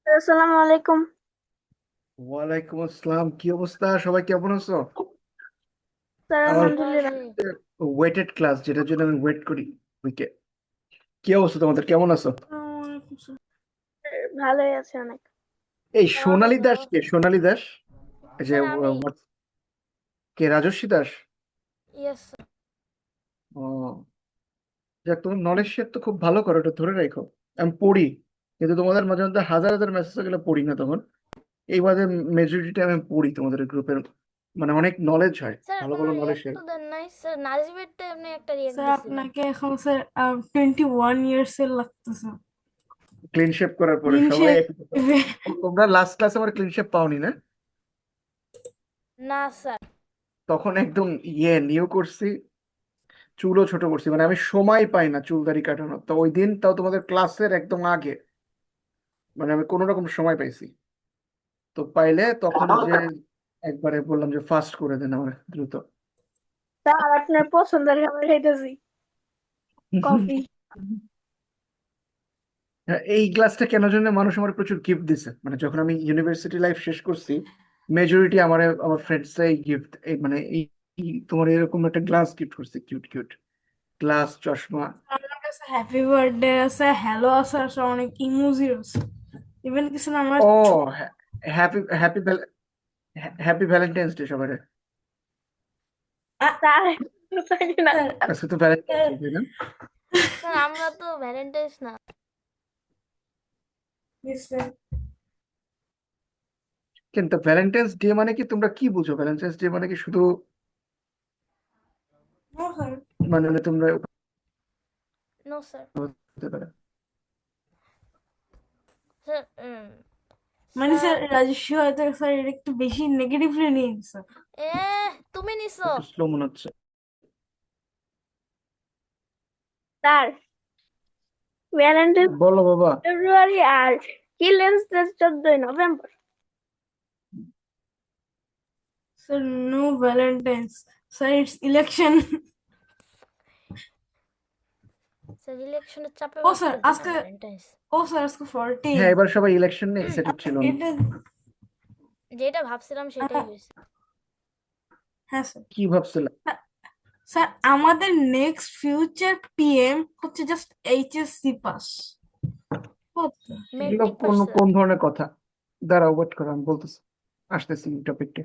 আসসালামু আলাইকুম ওয়ালাইকুম আসসালাম। কি অবস্থা? সবাই কেমন আছো? স্যার। আমার আলহামদুলিল্লাহ। ওয়েটেড ক্লাস, যেটার জন্য আমি ওয়েট করি উইকে। কি অবস্থা তোমাদের? কেমন আছো? ভালোই আছে অনেক। এই স্যার অনেক সোনালী ভালো দাস কে? আছে। সোনালী দাস? এই যে স্যার আমি কে, রাজস্বী দাস? Yes sir. ও, যাক, তোমার নলেজ শেয়ার তো খুব ভালো করো, এটা ধরে রাখো। আমি পড়ি, কিন্তু তোমাদের মাঝে মধ্যে হাজার হাজার মেসেজ গেলে পড়ি না তখন। এই বাদে মেজরিটি আমি পড়ি তোমাদের গ্রুপের, মানে অনেক নলেজ হয়, স্যার ভালো কোনো ভালো নলেজ রিয়াক্ট শেয়ার। তো দেন নাই স্যার, নাজিবেরটা এমনি একটা রিয়াক্ট স্যার দিছিলেন। আপনাকে এখন স্যার 21 ইয়ার্স এর লাগতেছে। ক্লিন শেপ করার পরে ক্লিন সবাই শেভ। একই কথা। তোমরা লাস্ট ক্লাসে আমার ক্লিন শেপ পাওনি না? না স্যার। তখন একদম নিউ করছি, চুলও ছোট করছি, মানে আমি সময় পাই না চুল দাড়ি কাটানোর। তো ওই দিন তাও তোমাদের ক্লাসের একদম আগে, মানে আমি কোনো রকম সময় পাইছি। তো পাইলে তখন যে একবারে বললাম যে ফাস্ট করে দেন আমার দ্রুত। স্যার আপনার পছন্দের খাবার খাইতেছি, কফি। হ্যাঁ, এই ক্লাসটা কেন জন্য মানুষ আমার প্রচুর গিফট দিছে, মানে যখন আমি ইউনিভার্সিটি লাইফ শেষ করছি, মেজরিটি আমার ফ্রেন্ডসরাই গিফট, এই মানে তোমার এরকম একটা গ্লাস গিফট করছে, কিউট কিউট গ্লাস, চশমা। আমার কাছে হ্যাপি বার্থডে আছে, হ্যালো আছে, আর সব অনেক ইমোজি আছে। ইভেন কিছু না আমার ও, happy happy happy Valentine's day সবার। স্যার জানি না স্যার স্যার। আজকে তো ভ্যালেন্টাইন্স ডে, তাই না? স্যার আমরা তো ভ্যালেন্টাইন্স না। কিন্তু ভ্যালেন্টাইন্স ডে মানে কি, তোমরা কি বুঝো? ভ্যালেন্টাইন্স ডে মানে কি শুধু, মানে তোমরা নো স্যার। হতে পারে। স্যার মানে স্যার স্যার রাজস্বী হয়তো স্যার এটা একটু বেশি নেগেটিভলি নিয়ে নিচ্ছে। এ তুমি নিছো। একটু স্লো মনে হচ্ছে। স্যার ভ্যালেন্টাইন বলো বাবা। ফেব্রুয়ারি আর চিলড্রেন্স ডে 14ই November. Sir no Valentines, sir it's election. Sir ইলেকশনের চাপে ও বাঁচতে স্যার দিন না আজকে, ভ্যালেন্টাইন্স। ও স্যার আজকে 14। হ্যাঁ, এবার সবাই ইলেকশন নিয়ে এক্সাইটেড ছিল না। এটা, যেটা ভাবছিলাম সেটাই হয়েছে। হ্যাঁ স্যার। কি ভাবছিলাম? স্যার আমাদের নেক্সট ফিউচার পিএম হচ্ছে জাস্ট এইচএসসি পাস। এগুলো মেট্রিক পাস কোন স্যার। কোন ধরনের কথা? দাঁড়াও, ওয়েট করো, আমি বলতেছি, আসতেছি টপিকটা।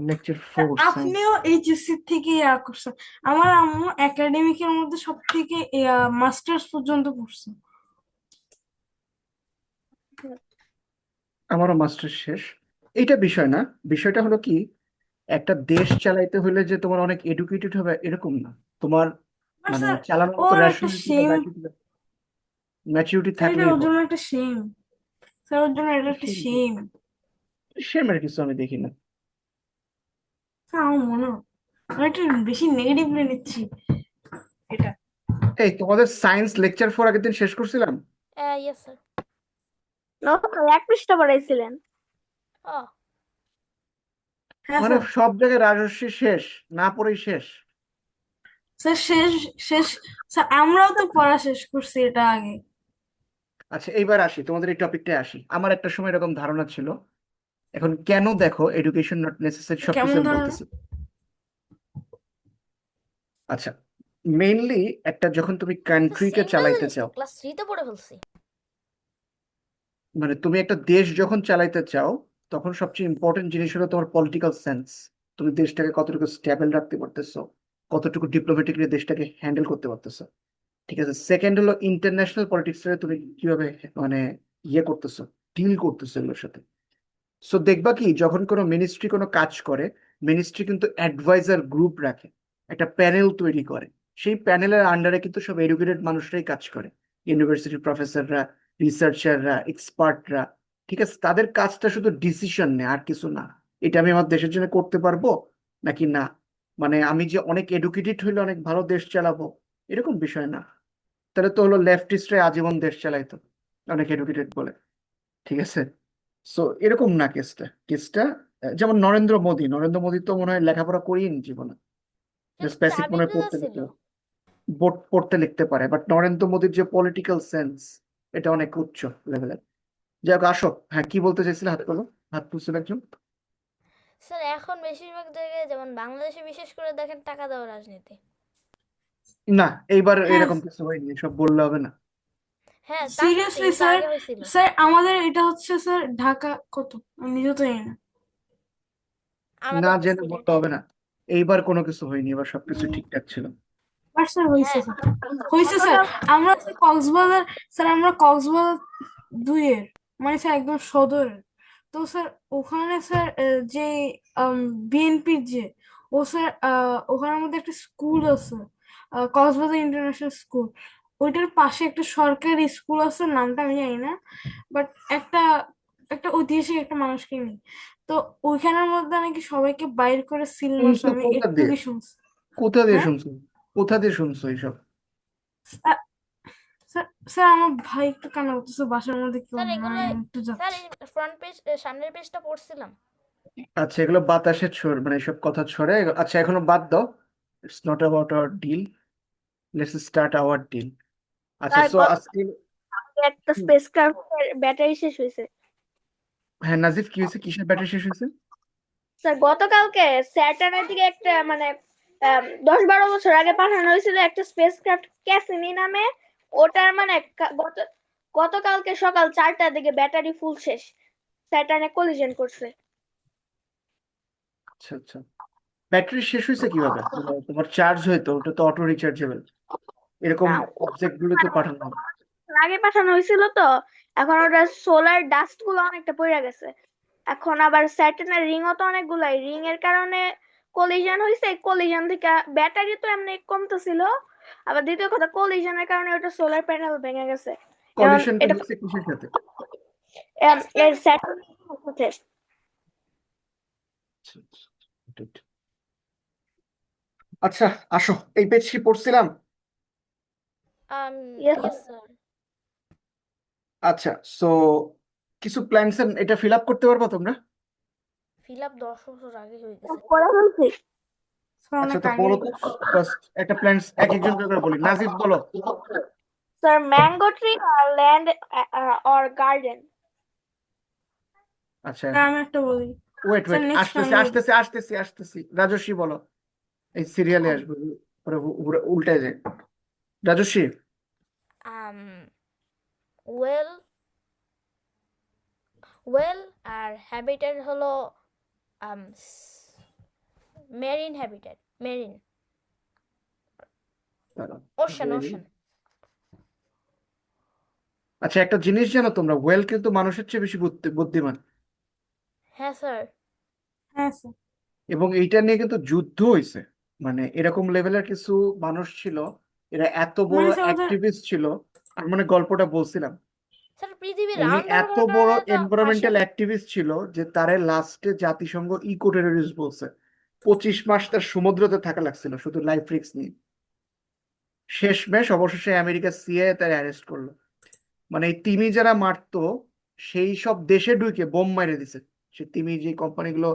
Lecture sir 4 science. আপনিও এইচএসসি থেকে করছেন। আমার আম্মু একাডেমিকের মধ্যে সব থেকে মাস্টার্স পর্যন্ত করছে। আমারও মাস্টার শেষ। এটা বিষয় না। বিষয়টা হলো কি, একটা দেশ চালাইতে হলে যে তোমার অনেক এডুকেটেড হবে এরকম না। তোমার আর মানে স্যার চালানোর মতো ওর একটা রেশনালিটি বা সেম, ম্যাচুরিটি স্যার এটা থাকলেই ওর হবে। জন্য একটা সেম, স্যার ওর জন্য এটা একটা সেম। সেমের কিছু আমি দেখি না। স্যার আমার মনে হয় আমি একটু বেশি নেগেটিভলি নিচ্ছি এটা। এই তোমাদের সায়েন্স লেকচার 4 আগের দিন শেষ করছিলাম। Yes sir. নো স্যার, এক পৃষ্ঠা পড়াইছিলেন। ও হ্যাঁ মানে স্যার। সব জায়গায় রাজস্বী শেষ, না পড়েই শেষ। স্যার শেষ, শেষ। স্যার আমরাও তো পড়া শেষ করছি এটা আগে। আচ্ছা, এইবার আসি, তোমাদের এই টপিকটায় আসি। আমার একটা সময় এরকম ধারণা ছিল, এখন কেন দেখো এডুকেশন নট নেসেসারি সবকিছু কেমন আমি ধরনের? বলতেছি। আচ্ছা, মেইনলি একটা, যখন তুমি কান্ট্রিকে সিম্পল চালাইতে জিনিস তো চাও, ক্লাস 3 তে পড়ে ফেলছি। মানে তুমি একটা দেশ যখন চালাইতে চাও, তখন সবচেয়ে ইম্পর্টেন্ট জিনিস হলো তোমার পলিটিক্যাল সেন্স। তুমি দেশটাকে কতটুকু স্টেবল রাখতে পারতেছো, কতটুকু ডিপ্লোম্যাটিকলি দেশটাকে হ্যান্ডেল করতে পারতেছো। ঠিক আছে, সেকেন্ড হলো ইন্টারন্যাশনাল পলিটিক্সে তুমি কিভাবে মানে করতেছো, ডিল করতেছো এগুলোর সাথে। সো দেখবা কি, যখন কোনো মিনিস্ট্রি কোনো কাজ করে, মিনিস্ট্রি কিন্তু অ্যাডভাইজার গ্রুপ রাখে, একটা প্যানেল তৈরি করে। সেই প্যানেলের আন্ডারে কিন্তু সব এডুকেটেড মানুষরাই কাজ করে, ইউনিভার্সিটির প্রফেসররা, রিসার্চাররা, এক্সপার্টরা। ঠিক আছে, তাদের কাজটা শুধু ডিসিশন নেয়, আর কিছু না। এটা আমি আমার দেশের জন্য করতে পারবো নাকি না, মানে আমি যে অনেক এডুকেটেড হইলে অনেক ভালো দেশ চালাবো, এরকম বিষয় না। তাহলে তো হলো লেফটিস্টরা আজীবন দেশ চালাইতো, অনেক এডুকেটেড বলে। ঠিক আছে, সো এরকম না কেসটা। কেসটা যেমন নরেন্দ্র মোদী তো মনে হয় লেখাপড়া করিনি জীবনে, সে তো জাস্ট বেসিক মনে হয় চাবিকানা পড়তে ছিল। লিখতে, বোর্ড পড়তে লিখতে পারে, বাট নরেন্দ্র মোদীর যে পলিটিক্যাল সেন্স, এটা অনেক উচ্চ লেভেলের। যাই হোক, আসো। হ্যাঁ, কি বলতে চাইছিলে? হাত তোলো। হাত তুলছিল একজন। স্যার এখন বেশিরভাগ জায়গায় যেমন বাংলাদেশে বিশেষ করে দেখেন টাকা দেওয়া রাজনীতি। না, এইবার হ্যাঁ এরকম কিছু হয়নি, এসব বললে হবে না। হ্যাঁ তা সত্যি, সিরিয়াসলি কিন্তু স্যার, আগে হয়েছিল। স্যার আমাদের এটা হচ্ছে স্যার ঢাকা কত, আমি নিজেও তো জানি না। না আমাদের তো জেনে বলতে সিলেটে। হবে না। এইবার কোনো কিছু হয়নি, এবার সবকিছু ঠিকঠাক ছিল। বাট স্যার হয়েছে, হ্যাঁ স্যার হয়েছে স্যার। গতকাল আমরা স্যার কক্সবাজার, স্যার আমরা কক্সবাজার 2-এর, মানে স্যার একদম সদরের। তো স্যার ওখানে স্যার যে বিএনপির যে, ও স্যার ওখানের মধ্যে একটা স্কুল আছে, কক্সবাজার ইন্টারন্যাশনাল স্কুল। ওইটার পাশে একটা সরকারি স্কুল আছে, নামটা আমি জানি না, বাট একটা একটা ঐতিহাসিক একটা মানুষকে নিয়ে। তো ওইখানের মধ্যে নাকি সবাইকে বাইর করে সিল মারছে, শুনছো আমি কোথা দিয়ে? একটুকি শুনছি। কোথা দিয়ে হ্যাঁ শুনছো? কোথা দিয়ে শুনছো এইসব? স্যার, স্যার স্যার, আমার ভাই একটু কান্না করতেছে, বাসার মধ্যে কেউ স্যার নেই, এগুলো, আমি একটু স্যার যাচ্ছি। এই ফ্রন্ট পেজ, সামনের পেজটা পড়ছিলাম। আচ্ছা, এগুলো বাতাসে ছড়, মানে এইসব কথা ছড়ে। আচ্ছা, এখনো বাদ দাও। It's not about our deal, let's start our deal. আচ্ছা, স্যার সো আজকে গতকালকে একটা স্পেস ক্রাফটের ব্যাটারি শেষ হয়েছে। হ্যাঁ, নাজিফ, কি হয়েছে? কিসের ব্যাটারি শেষ হয়েছে? স্যার গতকালকে স্যাটার্নের দিকে একটা মানে 10-12 বছর আগে পাঠানো হয়েছিল একটা স্পেস ক্রাফট ক্যাসিনি নামে। ওটার মানে গতকালকে সকাল 4টার দিকে ব্যাটারি ফুল শেষ, স্যাটার্নে কলিশন করছে। আচ্ছা আচ্ছা, ব্যাটারি শেষ হয়েছে কিভাবে? মানে তোমার চার্জ হয়তো, ওটা তো অটো রিচার্জেবল, এরকম না, অবজেক্ট গুলো তো পাঠানো হবে। আগে পাঠানো হয়েছিল তো, এখন ওটা সোলার ডাস্ট গুলো অনেকটা পড়ে গেছে। এখন আবার স্যাটার্নের রিংও তো অনেকগুলাই, রিং এর কারণে কলিশন হয়েছে। কলিশন থেকে ব্যাটারি তো এমনি কমতেছিল, আবার দ্বিতীয় কথা কলিশনের কারণে ওটা সোলার প্যানেল ভেঙে গেছে। এখন কলিশনটা এটা হয়েছে কিসের সাথে? এর অ্যাস্ট্রয়েড। স্যাটার্ন আচ্ছা, আচ্ছা, good. আচ্ছা, আসো। এই পেজটি পড়ছিলাম। Yes sir. আচ্ছা, সো কিছু প্ল্যানস এটা ফিল আপ করতে পারবা তোমরা? ফিল আপ 10 বছর আগে হয়ে গেছে। করে ফেলছি। স্যার আচ্ছা, অনেক তো আগে বলো হয়ে তো গেছে। ফার্স্ট একটা প্ল্যানস এক একজন করে বলি। নাজিফ বলো। স্যার ম্যাঙ্গো ট্রি আর ল্যান্ড অর গার্ডেন। আচ্ছা, স্যার আমি একটা বলি, ওয়েট স্যার ওয়েট, নেক্সট আসতেছি আমি বলি। আসতেছি আসতেছি আসতেছি। রাজস্বী বলো। এই সিরিয়ালে আসবে, পরে উল্টায় যায়। রাজস্বী। আম ওয়েল, ওয়েল আর হ্যাবিটেট হলো আম মেরিন হ্যাবিটেট, মেরিন, দাঁড়াও, ওশান, very- ওশান। আচ্ছা, একটা জিনিস জানো তোমরা, ওয়েল কিন্তু মানুষের চেয়ে বেশি বুদ্ধিমান। হ্যাঁ স্যার। হ্যাঁ স্যার। এবং এইটা নিয়ে কিন্তু যুদ্ধ হয়েছে। মানে এরকম লেভেলের কিছু মানুষ ছিল, এরা এত বড় মানে স্যার ওদের, অ্যাক্টিভিস্ট ছিল। আমি মানে গল্পটা বলছিলাম, স্যার পৃথিবী উনি রাউন্ড হওয়ার এত বড় কারণে তো এনভায়রনমেন্টাল আসেনি। অ্যাক্টিভিস্ট ছিল যে তারে লাস্টে জাতিসংঘ ইকো টেররিস্ট বলছে। 25 মাস তার সমুদ্রতে থাকা লাগছিল শুধু লাইফ রিস্ক নিয়ে। শেষমেশ অবশেষে আমেরিকা সিআইএ তার অ্যারেস্ট করলো। মানে এই তিমি যারা মারতো, সেই সব দেশে ঢুকে বোম মেরে দিছে। সে তিমি যে কোম্পানিগুলো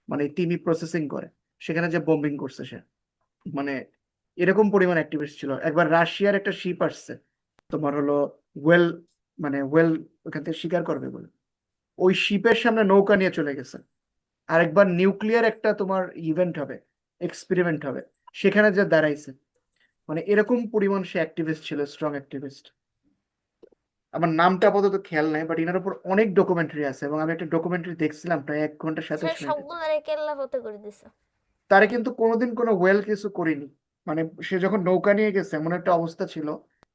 মানে তিমি প্রসেসিং করে, সেখানে যে বোম্বিং করছে সে। মানে এরকম পরিমাণ অ্যাক্টিভিস্ট ছিল। একবার রাশিয়ার একটা শিপ আসছে, তোমার হলো ওয়েল, মানে ওয়েল ওখান থেকে শিকার করবে বলে, ওই শিপের সামনে নৌকা নিয়ে চলে গেছে। আরেকবার নিউক্লিয়ার একটা তোমার ইভেন্ট হবে, এক্সপেরিমেন্ট হবে, সেখানে যে দাঁড়াইছে। মানে এরকম পরিমাণ সে অ্যাক্টিভিস্ট ছিল, স্ট্রং অ্যাক্টিভিস্ট। আমার নামটা আপাতত খেয়াল নাই, বাট এনার উপর অনেক ডকুমেন্টারি আছে, এবং আমি একটা ডকুমেন্টারি দেখছিলাম প্রায় 1 ঘন্টা স্যার 27 মিনিট। সবগুলারে কেল্লা হতে করে দিছে। তারে কিন্তু কোনোদিন কোনো ওয়েল কিছু করিনি। মানে সে যখন নৌকা নিয়ে গেছে, এমন একটা অবস্থা ছিল,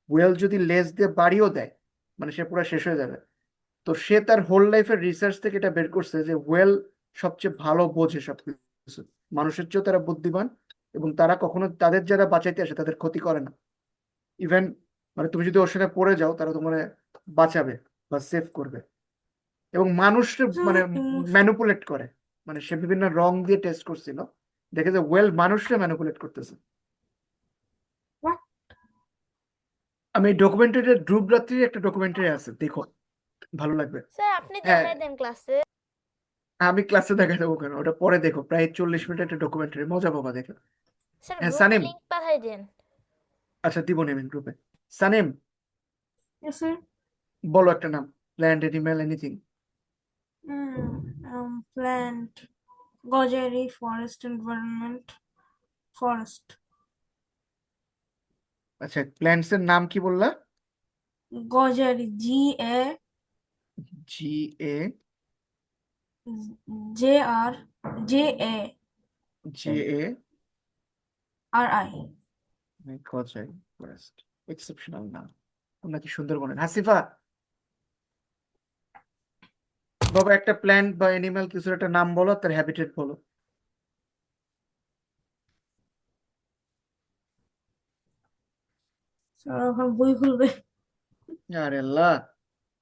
ওয়েল যদি লেজ দিয়ে বাড়িও দেয়, মানে সে পুরো শেষ হয়ে যাবে। তো সে তার হোল লাইফের রিসার্চ থেকে এটা বের করছে যে ওয়েল সবচেয়ে ভালো বোঝে সবকিছু, মানুষের চেয়েও তারা বুদ্ধিমান, এবং তারা কখনো তাদের যারা বাঁচাইতে আসে তাদের ক্ষতি করে না। ইভেন মানে তুমি যদি ওর সাথে পড়ে যাও, তারা তোমার বাঁচাবে বা সেভ করবে। এবং মানুষকে মানে ম্যানুপুলেট করে। মানে সে বিভিন্ন রং দিয়ে টেস্ট করছিল, দেখে যে ওয়েল মানুষকে ম্যানুপুলেট করতেছে। আমি ডকুমেন্টারি, ধ্রুব রাত্রির একটা ডকুমেন্টারি আছে, দেখো, ভালো লাগবে। স্যার আপনি হ্যাঁ, দেখাই দেন ক্লাসে। আমি ক্লাসে দেখা দেবো কেন, ওটা পরে দেখো, প্রায় 40 মিনিট একটা ডকুমেন্টারি, মজা পাবা দেখো। স্যার হ্যাঁ গ্রুপে সানিম। লিংক পাঠাই দেন। আচ্ছা, দিব নেমেন গ্রুপে। Sanim, Yes, sir. বলো একটা নাম। plant, animal, anything? Plant, গজারি, forest environment, forest, আচ্ছা, প্ল্যান্টস এর নাম কি বললা? গজারি, GA GAR JARI, JA গজারি ফরেস্ট, এক্সেপশনাল নাম। তোমরা কি সুন্দর বলেন। হাসিফা, বাবা একটা প্ল্যান্ট বা অ্যানিমাল কিছুর একটা নাম বলো, তার হ্যাবিটেট বলো। স্যার এখন বই খুলবে। আরে আল্লাহ,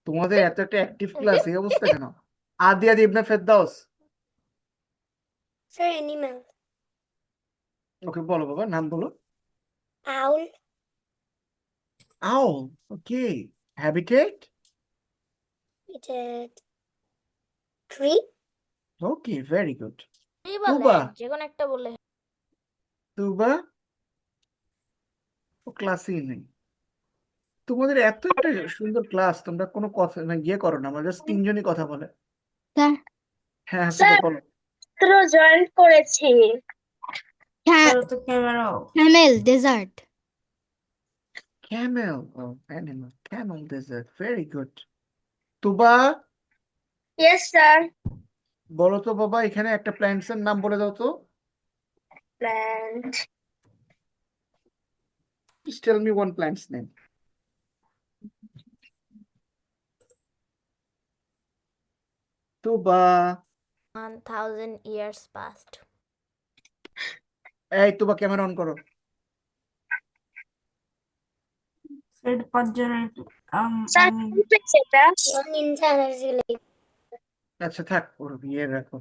তোমাদের এত একটা অ্যাক্টিভ ক্লাস, এই অবস্থা কেন? আদিয়া ইবনে ফেরদাউস, Sir, animal. ওকে বলো বাবা, নাম বলো। Owl. Owl, okay. Habitat, It's a tree. Okay, very good. এই তুবা, বলেন যে কোনো একটা বলে। তুবা, ও ক্লাসই নেই। তোমাদের এত একটা সুন্দর ক্লাস, তোমরা কোনো কথা মানে ইয়ে করো না, আমরা জাস্ট তিনজনই কথা বলে। স্যার হ্যাঁ হাসিফা স্যার বলো। মাত্র জয়েন করেছি। স্যার তো ক্যামেরা ক্যামেল ডেজার্ট। ক্যামেল, ও animal, camel desert, very good. Tuba, yes sir. বলো তো বাবা, এখানে একটা প্ল্যান্টস এর নাম বলে দাও তো। Plant. Just tell me one plant's name. তুবা, 1000 years past. এই তুবা ক্যামেরা অন করো। স্যার 5 জনের স্যার কি পেয়েছে এটা? Ninja energy lake. আচ্ছা থাক, ওর ইয়ে রাখো।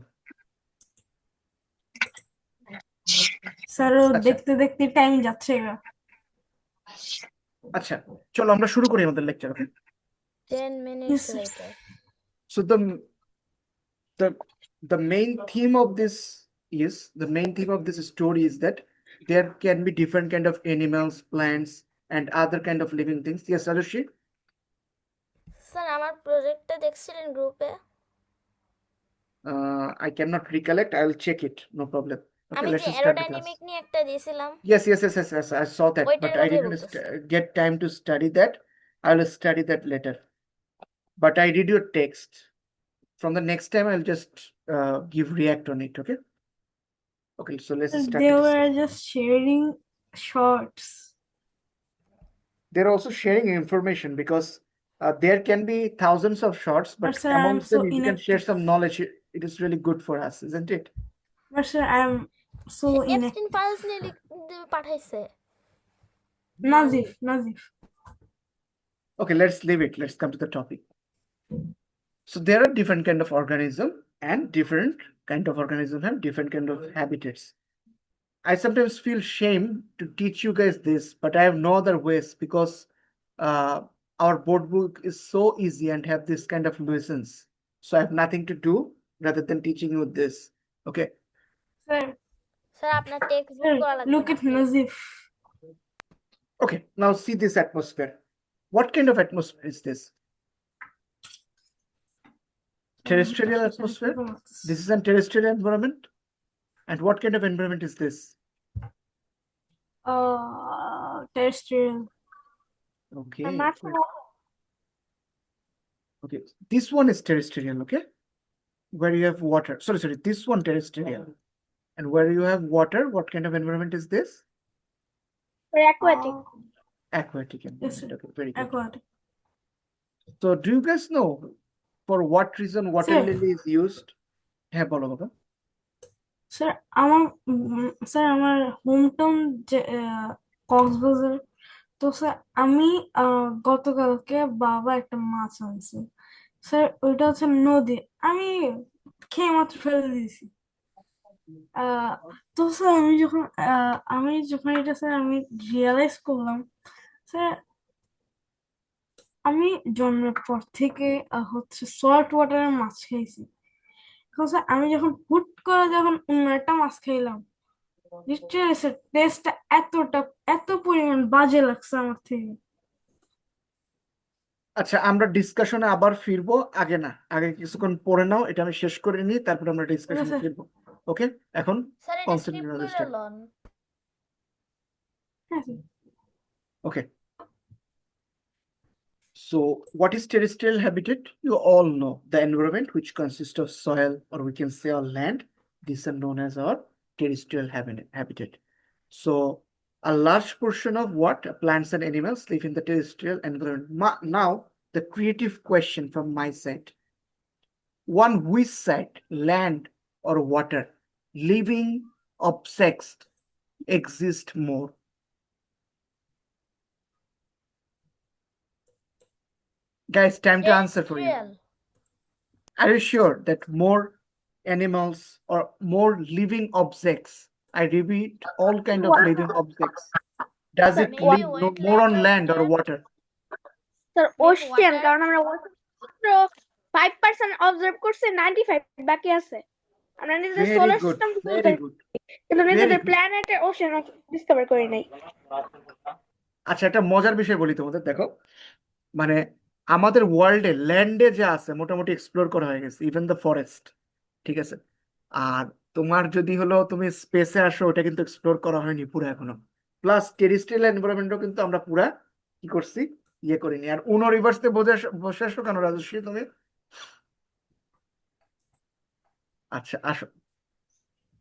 স্যার আচ্ছা দেখতে দেখতে টাইম যাচ্ছে গা। আচ্ছা, চলো আমরা শুরু করি আমাদের lecture, okay? 10 minutes Yes, sir. later. So the main theme of this story is that there can be different kind of animals, plants, and other kind of living things. Yes, Rajoshi? Sir আমার প্রজেক্টটা দেখছিলেন গ্রুপে? I cannot recollect. I'll check it. No problem. Okay, আমি let's যে start the class. Aerodynamic নিয়ে একটা দিয়েছিলাম, Yes, I saw that, ওইটার but I কথাই didn't বলতেছি। get time to study that. I will study that later. But I read your text. From the next time, I'll just give react on it, okay? Okay, so let's start They the were discussion. just sharing shorts. They're also sharing information because there can be thousands of shorts, but But sir, I'm amongst so them, if you can share inactive. some knowledge, it is really good for us, isn't it? But sir, I'm so Epstein inactive. Files নিয়ে পাঠাইছে। Nazif. Okay, let's leave it. Let's come to the topic. So there are different kind of organism, and different kind of organism have different kind of habitats. I sometimes feel shame to teach you guys this, but I have no other ways because our board book is so easy and have this kind of lessons. So I have nothing to do rather than teaching you this. Okay. Sir, sir আপনার text book করা লাগবে look না, at please. Nazif. Okay. Now see this atmosphere. What kind of atmosphere is this? Terrestrial atmosphere. This is a terrestrial environment. And what kind of environment is this? Terrestrial. Okay. মাথা Okay. This one is terrestrial, okay? Where you have water. Sorry. This one terrestrial. And where you have water, what kind of environment is this? Aquatic. Aquatic environment. sir. Okay, very good. Aquatic. So do you guys know for what reason water Sir. lily is used? হ্যাঁ বলো বাবা। Sir আমার home town যে কক্সবাজার। তো sir আমি গতকালকে বাবা একটা মাছ আনছে। স্যার ওইটা হচ্ছে নদী, আমি খেয়ে মাত্র ফেলে দিয়েছি। তো স্যার আমি যখন এটা স্যার আমি রিয়েলাইজ করলাম, স্যার আমি জন্মের পর থেকে হচ্ছে সল্ট ওয়াটারের মাছ খাইছি। এখন স্যার আমি যখন হুট করে যখন অন্য একটা মাছ খাইলাম, লিটারালি স্যার টেস্টটা এত পরিমাণ বাজে লাগছে আমার থেকে। আচ্ছা, আমরা ডিসকাশনে আবার ফিরবো, আগে না, আগে কিছুক্ষণ পড়ে নাও, এটা আমি শেষ করে নিই, তারপর আমরা ঠিক ডিসকাশনে আছে ফিরবো। ওকে, এখন স্যার এটা কনসেপ্ট স্ক্রিপ্ট নলেজ করে স্টার্ট। লন। হ্যাঁ sir. Okay, so what is terrestrial habitat? You all know the environment which consists of soil, or we can say our land. These are known as our terrestrial habitat. So a large portion of what plants and animals live in the terrestrial environment. Now the creative question from my side: one which side, land or water, living objects exist more? Guys, time to answer for you. Terrestrial. Are you sure that more animals or more living objects, I repeat, all kind of living objects, does it Maybe live more on wetland land or there. water? Sir Maybe Ocean, water. কারণ আমরা মাত্র 5% observe করছি, 95 বাকি আছে। আমরা নিজেদের Very solar good, system very good, কিন্তু very নিজেদের good. প্ল্যানেটের ওশিয়ান ডিসকভার করি নাই। আচ্ছা, একটা মজার বিষয় বলি তোমাদের, দেখো, মানে আমাদের ওয়ার্ল্ডে ল্যান্ডে যা আছে মোটামুটি এক্সপ্লোর করা হয়ে গেছে, ইভেন দ্য ফরেস্ট, ঠিক আছে। আর তোমার যদি হলো তুমি স্পেসে আসো, ওটা কিন্তু এক্সপ্লোর করা হয়নি পুরো এখনো। প্লাস টেরিস্ট্রিয়াল এনভায়রনমেন্টও কিন্তু আমরা পুরা কি করছি, ইয়ে করিনি। আর উনো রিভার্সে বসে আসো কেন রাজস্বী তুমি? আচ্ছা, আসো।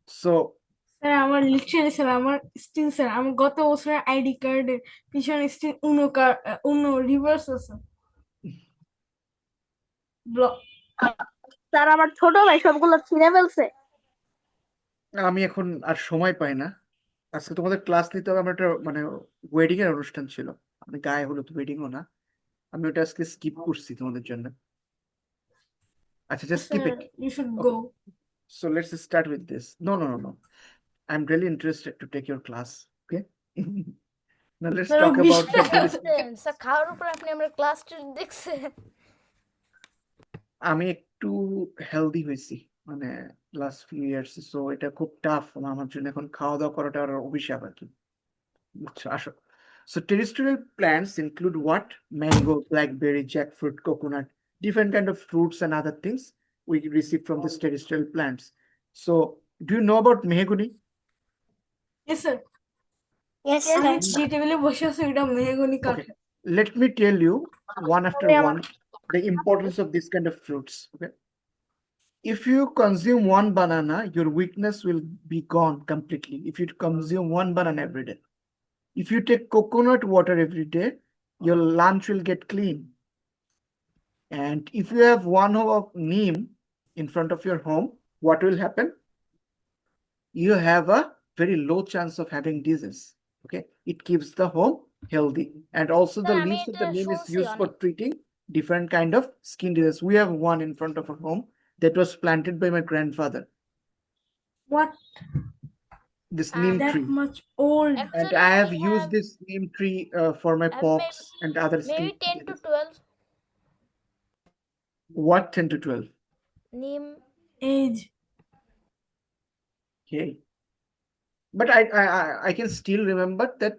সো স্যার আমার লিটারেলি স্যার আমার স্টিল স্যার আমার গত বছরের আইডি কার্ডের পিছনে স্টিল উনো রিভার্স আছে। ব্লক। স্যার আমার ছোট ভাই সবগুলো ছিঁড়ে ফেলছে। আমি এখন আর সময় পাই না, আজকে তোমাদের ক্লাস নিতে হবে। আমার একটা মানে ওয়েডিং এর অনুষ্ঠান ছিল, আমি গায়ে হলুদ ওয়েডিংও না, আমি ওটা আজকে স্কিপ করছি তোমাদের জন্য। আচ্ছা, just skip sir it. You should Okay. Go. So let's start with this. No. I'm really interested to take your class. Okay. Now let's sir talk about the বুঝছেন স্যার, খাওয়ার উপর আপনি আমরা ক্লাস দেখছেন। আমি একটু হেলদি হয়েছি মানে লাস্ট ফিউ ইয়ার্স, সো এটা খুব টাফ আমার জন্য এখন খাওয়া দাওয়া করাটা আর অভিশাপ আর কি, বুঝছো? আসো। So terrestrial plants include what? Mango, blackberry, jackfruit, coconut, different kind of fruits and other things we receive from these terrestrial plants. So do you know about mehogany? Yes sir. Yes, আমি sir. যে টেবিলে বসে আছি ওটা mahogany কাঠ। Okay, let me tell you one after one the importance of this kind of fruits. Okay, if you consume one banana, your weakness will be gone completely. If you consume one banana every day, if you take coconut water every day, your lunch will get clean. And if you have one home of neem in front of your home, what will happen? You have a very low chance of having disease. Okay, it keeps the home healthy. And also the Sir, আমি leaves of the এটা neem is শুনছি used for অনেক। treating different kind of skin disease. We have one in front of our home that was planted by my grandfather, what this neem that tree. Much old? And Actually, I have we used have this neem tree for my have pox and other skin maybe 10 to diseases. 12 What 10 to 12? neem. Age. Okay. But I can still remember that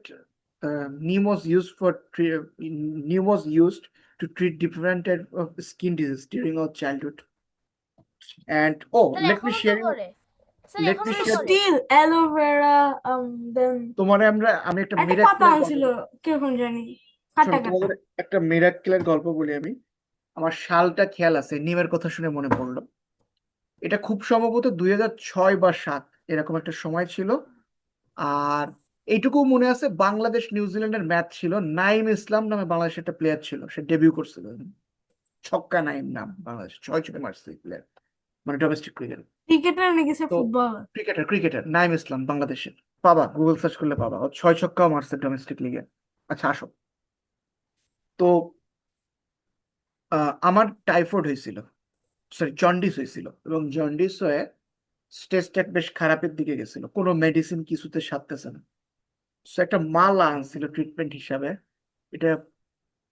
neem was used to treat different type of skin disease during our childhood. And sir let me এখনো তো share you. করে। Sir Let এখনো me তো share. করে। Still aloe vera দেন তোমারে আমি একটা একটা পাতা মিরাক্কেলের আনছিল কিরকম জানি শোনো, কাটা তোমাদের কাটা। একটা মিরাক্কেলের গল্প বলি আমি। আমার সালটা খেয়াল আছে, নিমের কথা শুনে মনে পড়লো। এটা খুব সম্ভবত 2006 বা 2007 এরকম একটা সময় ছিল। আর এইটুকু মনে আছে, বাংলাদেশ নিউজিল্যান্ডের ম্যাচ ছিল, নাইম ইসলাম নামে বাংলাদেশের একটা প্লেয়ার ছিল, সে ডেবিউ করছিল, ছক্কা নাইম নাম, বাংলাদেশ 6 মারছে প্লেয়ার, মানে ডোমেস্টিক ক্রিকেট। ক্রিকেটার নাকি স্যার তো ফুটবলার? ক্রিকেটার নাইম ইসলাম, বাংলাদেশের, পাবা গুগল সার্চ করলে পাবা, ও 6 ছক্কাও মারছে ডোমেস্টিক লিগে। আচ্ছা, আসো। তো আমার টাইফয়েড হয়েছিল, সরি জন্ডিস হয়েছিল, এবং জন্ডিস হয়ে স্টেজটা বেশ খারাপের দিকে গেছিল, কোনো মেডিসিন কিছুতে সারতেছে না। সো একটা মালা আনছিল ট্রিটমেন্ট হিসাবে, এটা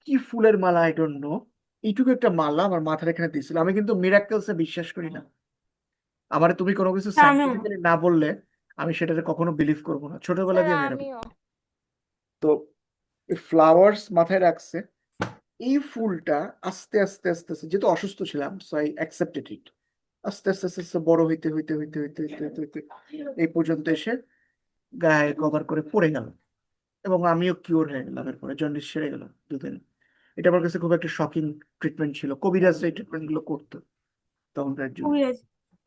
কি ফুলের মালা আই ডোন্ট নো, এইটুকু একটা মালা আমার মাথার এখানে দিয়েছিল। আমি কিন্তু মিরাক্কেলসে বিশ্বাস করি না, আমার তুমি কোনো কিছু হ্যাঁ, আমিও। সাইন্টিফিক্যালি না বললে আমি সেটাতে কখনো বিলিভ করবো না, ছোটবেলা স্যার দিয়ে আমি এরকম। আমিও। তো ফ্লাওয়ার্স মাথায় রাখছে, এই ফুলটা আস্তে আস্তে আস্তে আস্তে, যেহেতু অসুস্থ ছিলাম, সো আই অ্যাকসেপ্টেড ইট, আস্তে আস্তে আস্তে আস্তে বড় হইতে হইতে হইতে হইতে হইতে হইতে হইতে এই পর্যন্ত এসে গায়ে কভার করে পড়ে গেল, এবং আমিও কিওর হয়ে গেলাম। এরপরে জন্ডিস সেরে গেল 2 দিন। এটা আমার কাছে খুব একটা শকিং ট্রিটমেন্ট ছিল। কবিরাজরা এই ট্রিটমেন্ট গুলো করতো তখনকার যুগে। কবিরাজ।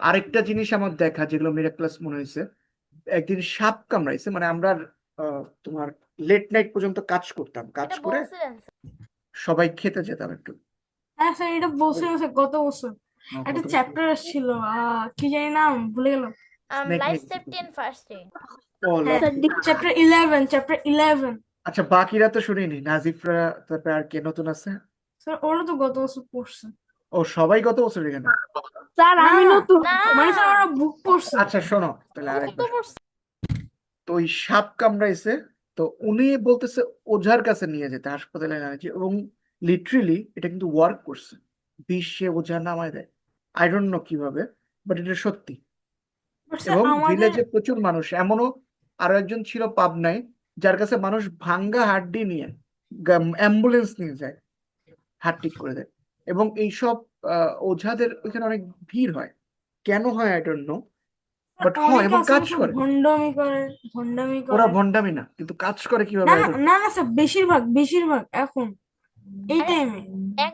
আরেকটা জিনিস আমার দেখা, যেগুলো মিরাক্লাস মনে হয়েছে, একদিন সাপ কামড়াইছে, মানে আমরা তোমার লেট নাইট পর্যন্ত কাজ করতাম, কাজ এটা করে বলছিলেন সবাই খেতে যেতাম একটু। হ্যাঁ স্যার, এটা বলছিলাম স্যার গত বছর একটা চ্যাপ্টার আসছিল, কি জানি নাম ভুলে গেলাম। Snake life neck. Safety and first aid. ও হ্যাঁ, লাভ। চ্যাপ্টার 11। আচ্ছা, বাকিরা তো শুনিনি, নাজিফরা, তারপরে আর কে নতুন আছে? স্যার ওরা তো গত বছর পড়ছে। ও সবাই গত বছর এখানে। স্যার না আমি নতুন। না মানে স্যার ওরা বুক পড়ছে। আচ্ছা শোনো তাহলে বুক তো আরেকবার। পড়ছে। তো ওই সাপ কামড়াইছে, তো উনি বলতেছে ওঝার কাছে নিয়ে যেতে, হাসপাতালে নিয়ে যেতে, এবং লিটারেলি এটা কিন্তু ওয়ার্ক করছে। বিষ সে ওঝা নামায় দেয়, আই ডোন্ট নো কিভাবে, বাট এটা সত্যি। But স্যার এবং আমাদের ভিলেজে প্রচুর মানুষ, এমনও আরো একজন ছিল পাবনায়, যার কাছে মানুষ ভাঙ্গা হাড্ডি নিয়ে অ্যাম্বুলেন্স নিয়ে যায়, হাত ঠিক করে দেয়। এবং এইসব ওঝাদের ওইখানে অনেক ভিড় হয়, কেন হয় আই ডোন্ট নো, বাট হয় অনেকে এবং আছে কাজ স্যার করে। ভণ্ডামি ওরা করে। ভণ্ডামি না, কিন্তু কাজ করে কিভাবে না I না don't know. না না স্যার, বেশিরভাগ এখন এই আরে টাইমে। এক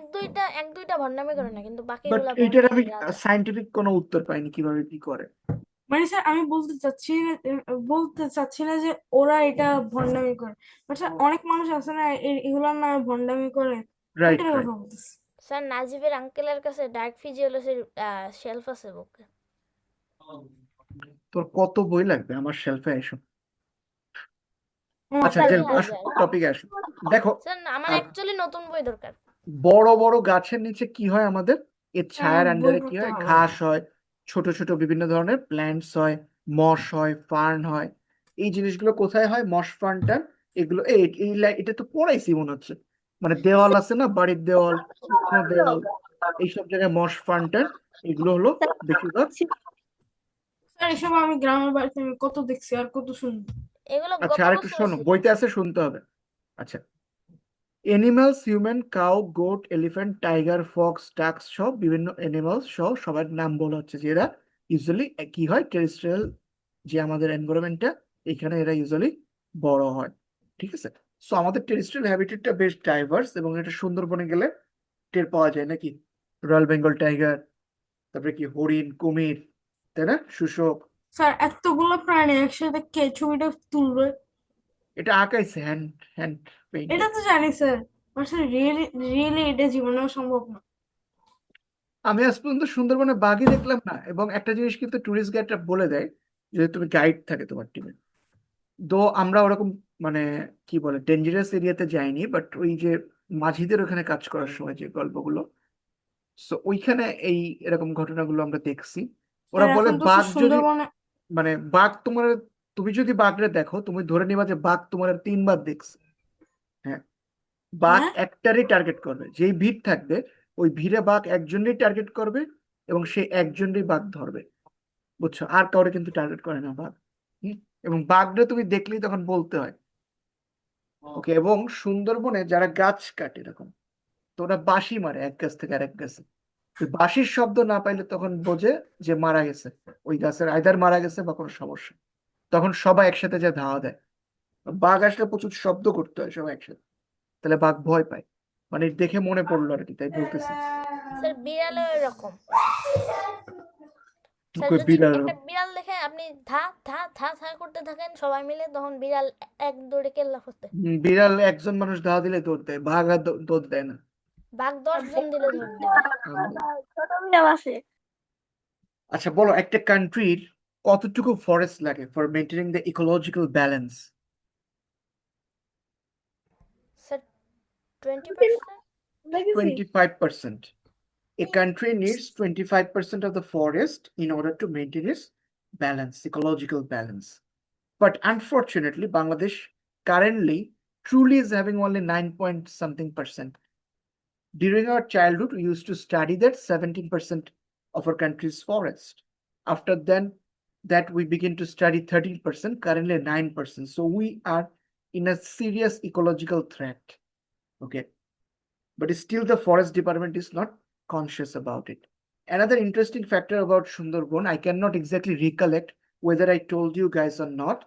দুইটা ভণ্ডামি করে না, কিন্তু বাট বাকিগুলা এইটার আমি ভণ্ডামি রাজা। সাইন্টিফিক কোনো উত্তর পাইনি কিভাবে কি করে। মানে স্যার আমি বলতে চাচ্ছি না যে ওরা এটা ভণ্ডামি করে, বাট স্যার অনেক মানুষ আছে না এগুলোর নামে ভণ্ডামি করে, রাইট ওইটার রাইট। কথা বলতেছি। স্যার নাজিবের আঙ্কেলের কাছে ডার্ক ফিজিওলজির শেলফ আছে বুকে। তোর কত বই লাগবে আমার শেলফে এসো। ও আচ্ছা স্যার যে 2000। টপিকে আসো। দেখো, স্যার আমার আহ, অ্যাকচুয়ালি নতুন বই দরকার। বড় বড় গাছের নিচে কি হয় আমাদের, এর ছায়ার আমার বই আন্ডারে কি পড়তে হয়, ভালো লাগে। ঘাস হয়, ছোট ছোট বিভিন্ন ধরনের প্ল্যান্টস হয়, মস হয়, ফার্ন হয়। এই জিনিসগুলো কোথায় হয়, মস ফার্নটা, এগুলো এটা তো পড়াইছি মনে হচ্ছে, মানে দেওয়াল আছে না, বাড়ির দেওয়াল, শুকনো দেওয়াল, এইসব জায়গায় মস ফার্নটা, এগুলো হলো বেশিরভাগ। স্যার এসব আমি গ্রামের বাড়িতে আমি কত দেখছি আর কত শুনছি। এগুলো আচ্ছা গত আরেকটু বছর শোনো, বইতে শিখেছি। আছে, শুনতে হবে। আচ্ছা, animals, human, cow, goat, elephant, tiger, Fox, ducks সহ বিভিন্ন এনিম্যালস সহ সবার নাম বলা হচ্ছে, যে এরা ইউজুয়ালি কি হয়, টেরেস্ট্রিয়াল যে আমাদের এনভায়রনমেন্টটা, এখানে এরা ইউজুয়ালি বড় হয়। ঠিক আছে, সো আমাদের টেরেস্ট্রিয়াল হ্যাবিটেটটা বেশ ডাইভার্স, এবং এটা সুন্দরবনে গেলে টের পাওয়া যায় নাকি, রয়্যাল বেঙ্গল টাইগার, তারপরে কি হরিণ, কুমির, তাই না, শুশুক। স্যার এতগুলো প্রাণী একসাথে কে ছবিটা তুলবে? এটা আঁকাইছে হ্যান্ড হ্যান্ড এটা পেইন্টেড। তো জানি sir, but sir really really এটা জীবনেও সম্ভব না। আমি আজ পর্যন্ত সুন্দরবনে বাঘই দেখলাম না। এবং একটা জিনিস কিন্তু টুরিস্ট গাইডরা বলে দেয়, যদি তুমি গাইড থাকে তোমার টিমে, তো আমরা ওরকম মানে কি বলে ডেঞ্জারাস এরিয়াতে যাইনি, বাট ওই যে মাঝিদের ওখানে কাজ করার সময় যে গল্পগুলো, সো ওইখানে এই এরকম ঘটনাগুলো আমরা দেখছি। ওরা স্যার বলে এখন তো বাঘ স্যার যদি, সুন্দরবনে। মানে বাঘ তোমার, তুমি যদি বাঘরে দেখো, তুমি ধরে নিবা যে বাঘ তোমার 3 বার দেখছে। হ্যাঁ, বাঘ হ্যাঁ একটারই টার্গেট করবে, যেই ভিড় থাকবে ওই ভিড়ে বাঘ একজনই টার্গেট করবে, এবং সে একজনই বাঘ ধরবে, বুঝছো, আর কাউরে কিন্তু টার্গেট করে না বাঘ। হুম? এবং বাঘরে তুমি দেখলেই তখন বলতে হয় ওকে। এবং সুন্দরবনে যারা গাছ কাটে এরকম, তো ওরা বাঁশি মারে এক গাছ থেকে আরেক গাছে, তো বাঁশির শব্দ না পাইলে তখন বোঝে যে মারা গেছে, ওই গাছের আইদার মারা গেছে বা কোনো সমস্যা, তখন সবাই একসাথে যে ধাওয়া দেয়। বাঘ আসলে প্রচুর শব্দ করতে হয় সবাই একসাথে, তাহলে বাঘ ভয় পায়। মানে দেখে মনে পড়লো আর কি, তাই বলতেছি। স্যার বিড়ালও এরকম। স্যার কই যদি বিড়াল? একটা বিড়াল দেখে আপনি ধা ধা ধা ধা করতে থাকেন সবাই মিলে, তখন বিড়াল এক দৌড়ে কেল্লা করতে। বিড়াল একজন মানুষ ধাওয়া দিলে দৌড় দেয়, বাঘ আর দৌড় দেয় না। বাঘ 10 জন দিলে ধরে দেবে। ছোট বিড়াল আছে। আচ্ছা বলো, একটা কান্ট্রির কতটুকু ফরেস্ট লাগে for maintaining the ecological balance? Sir 20%। 25%. A country needs 25% of the forest in order to maintain its balance, ecological balance. But unfortunately, Bangladesh currently truly is having only 9 point something percent. During our childhood, we used to study that 17% of our country's forest. After then, that we begin to study 13%, currently 9%. So we are in a serious ecological threat. Okay. but still the forest department is not conscious about it. Another interesting factor about Sundarban, I cannot exactly recollect whether I told you guys or not,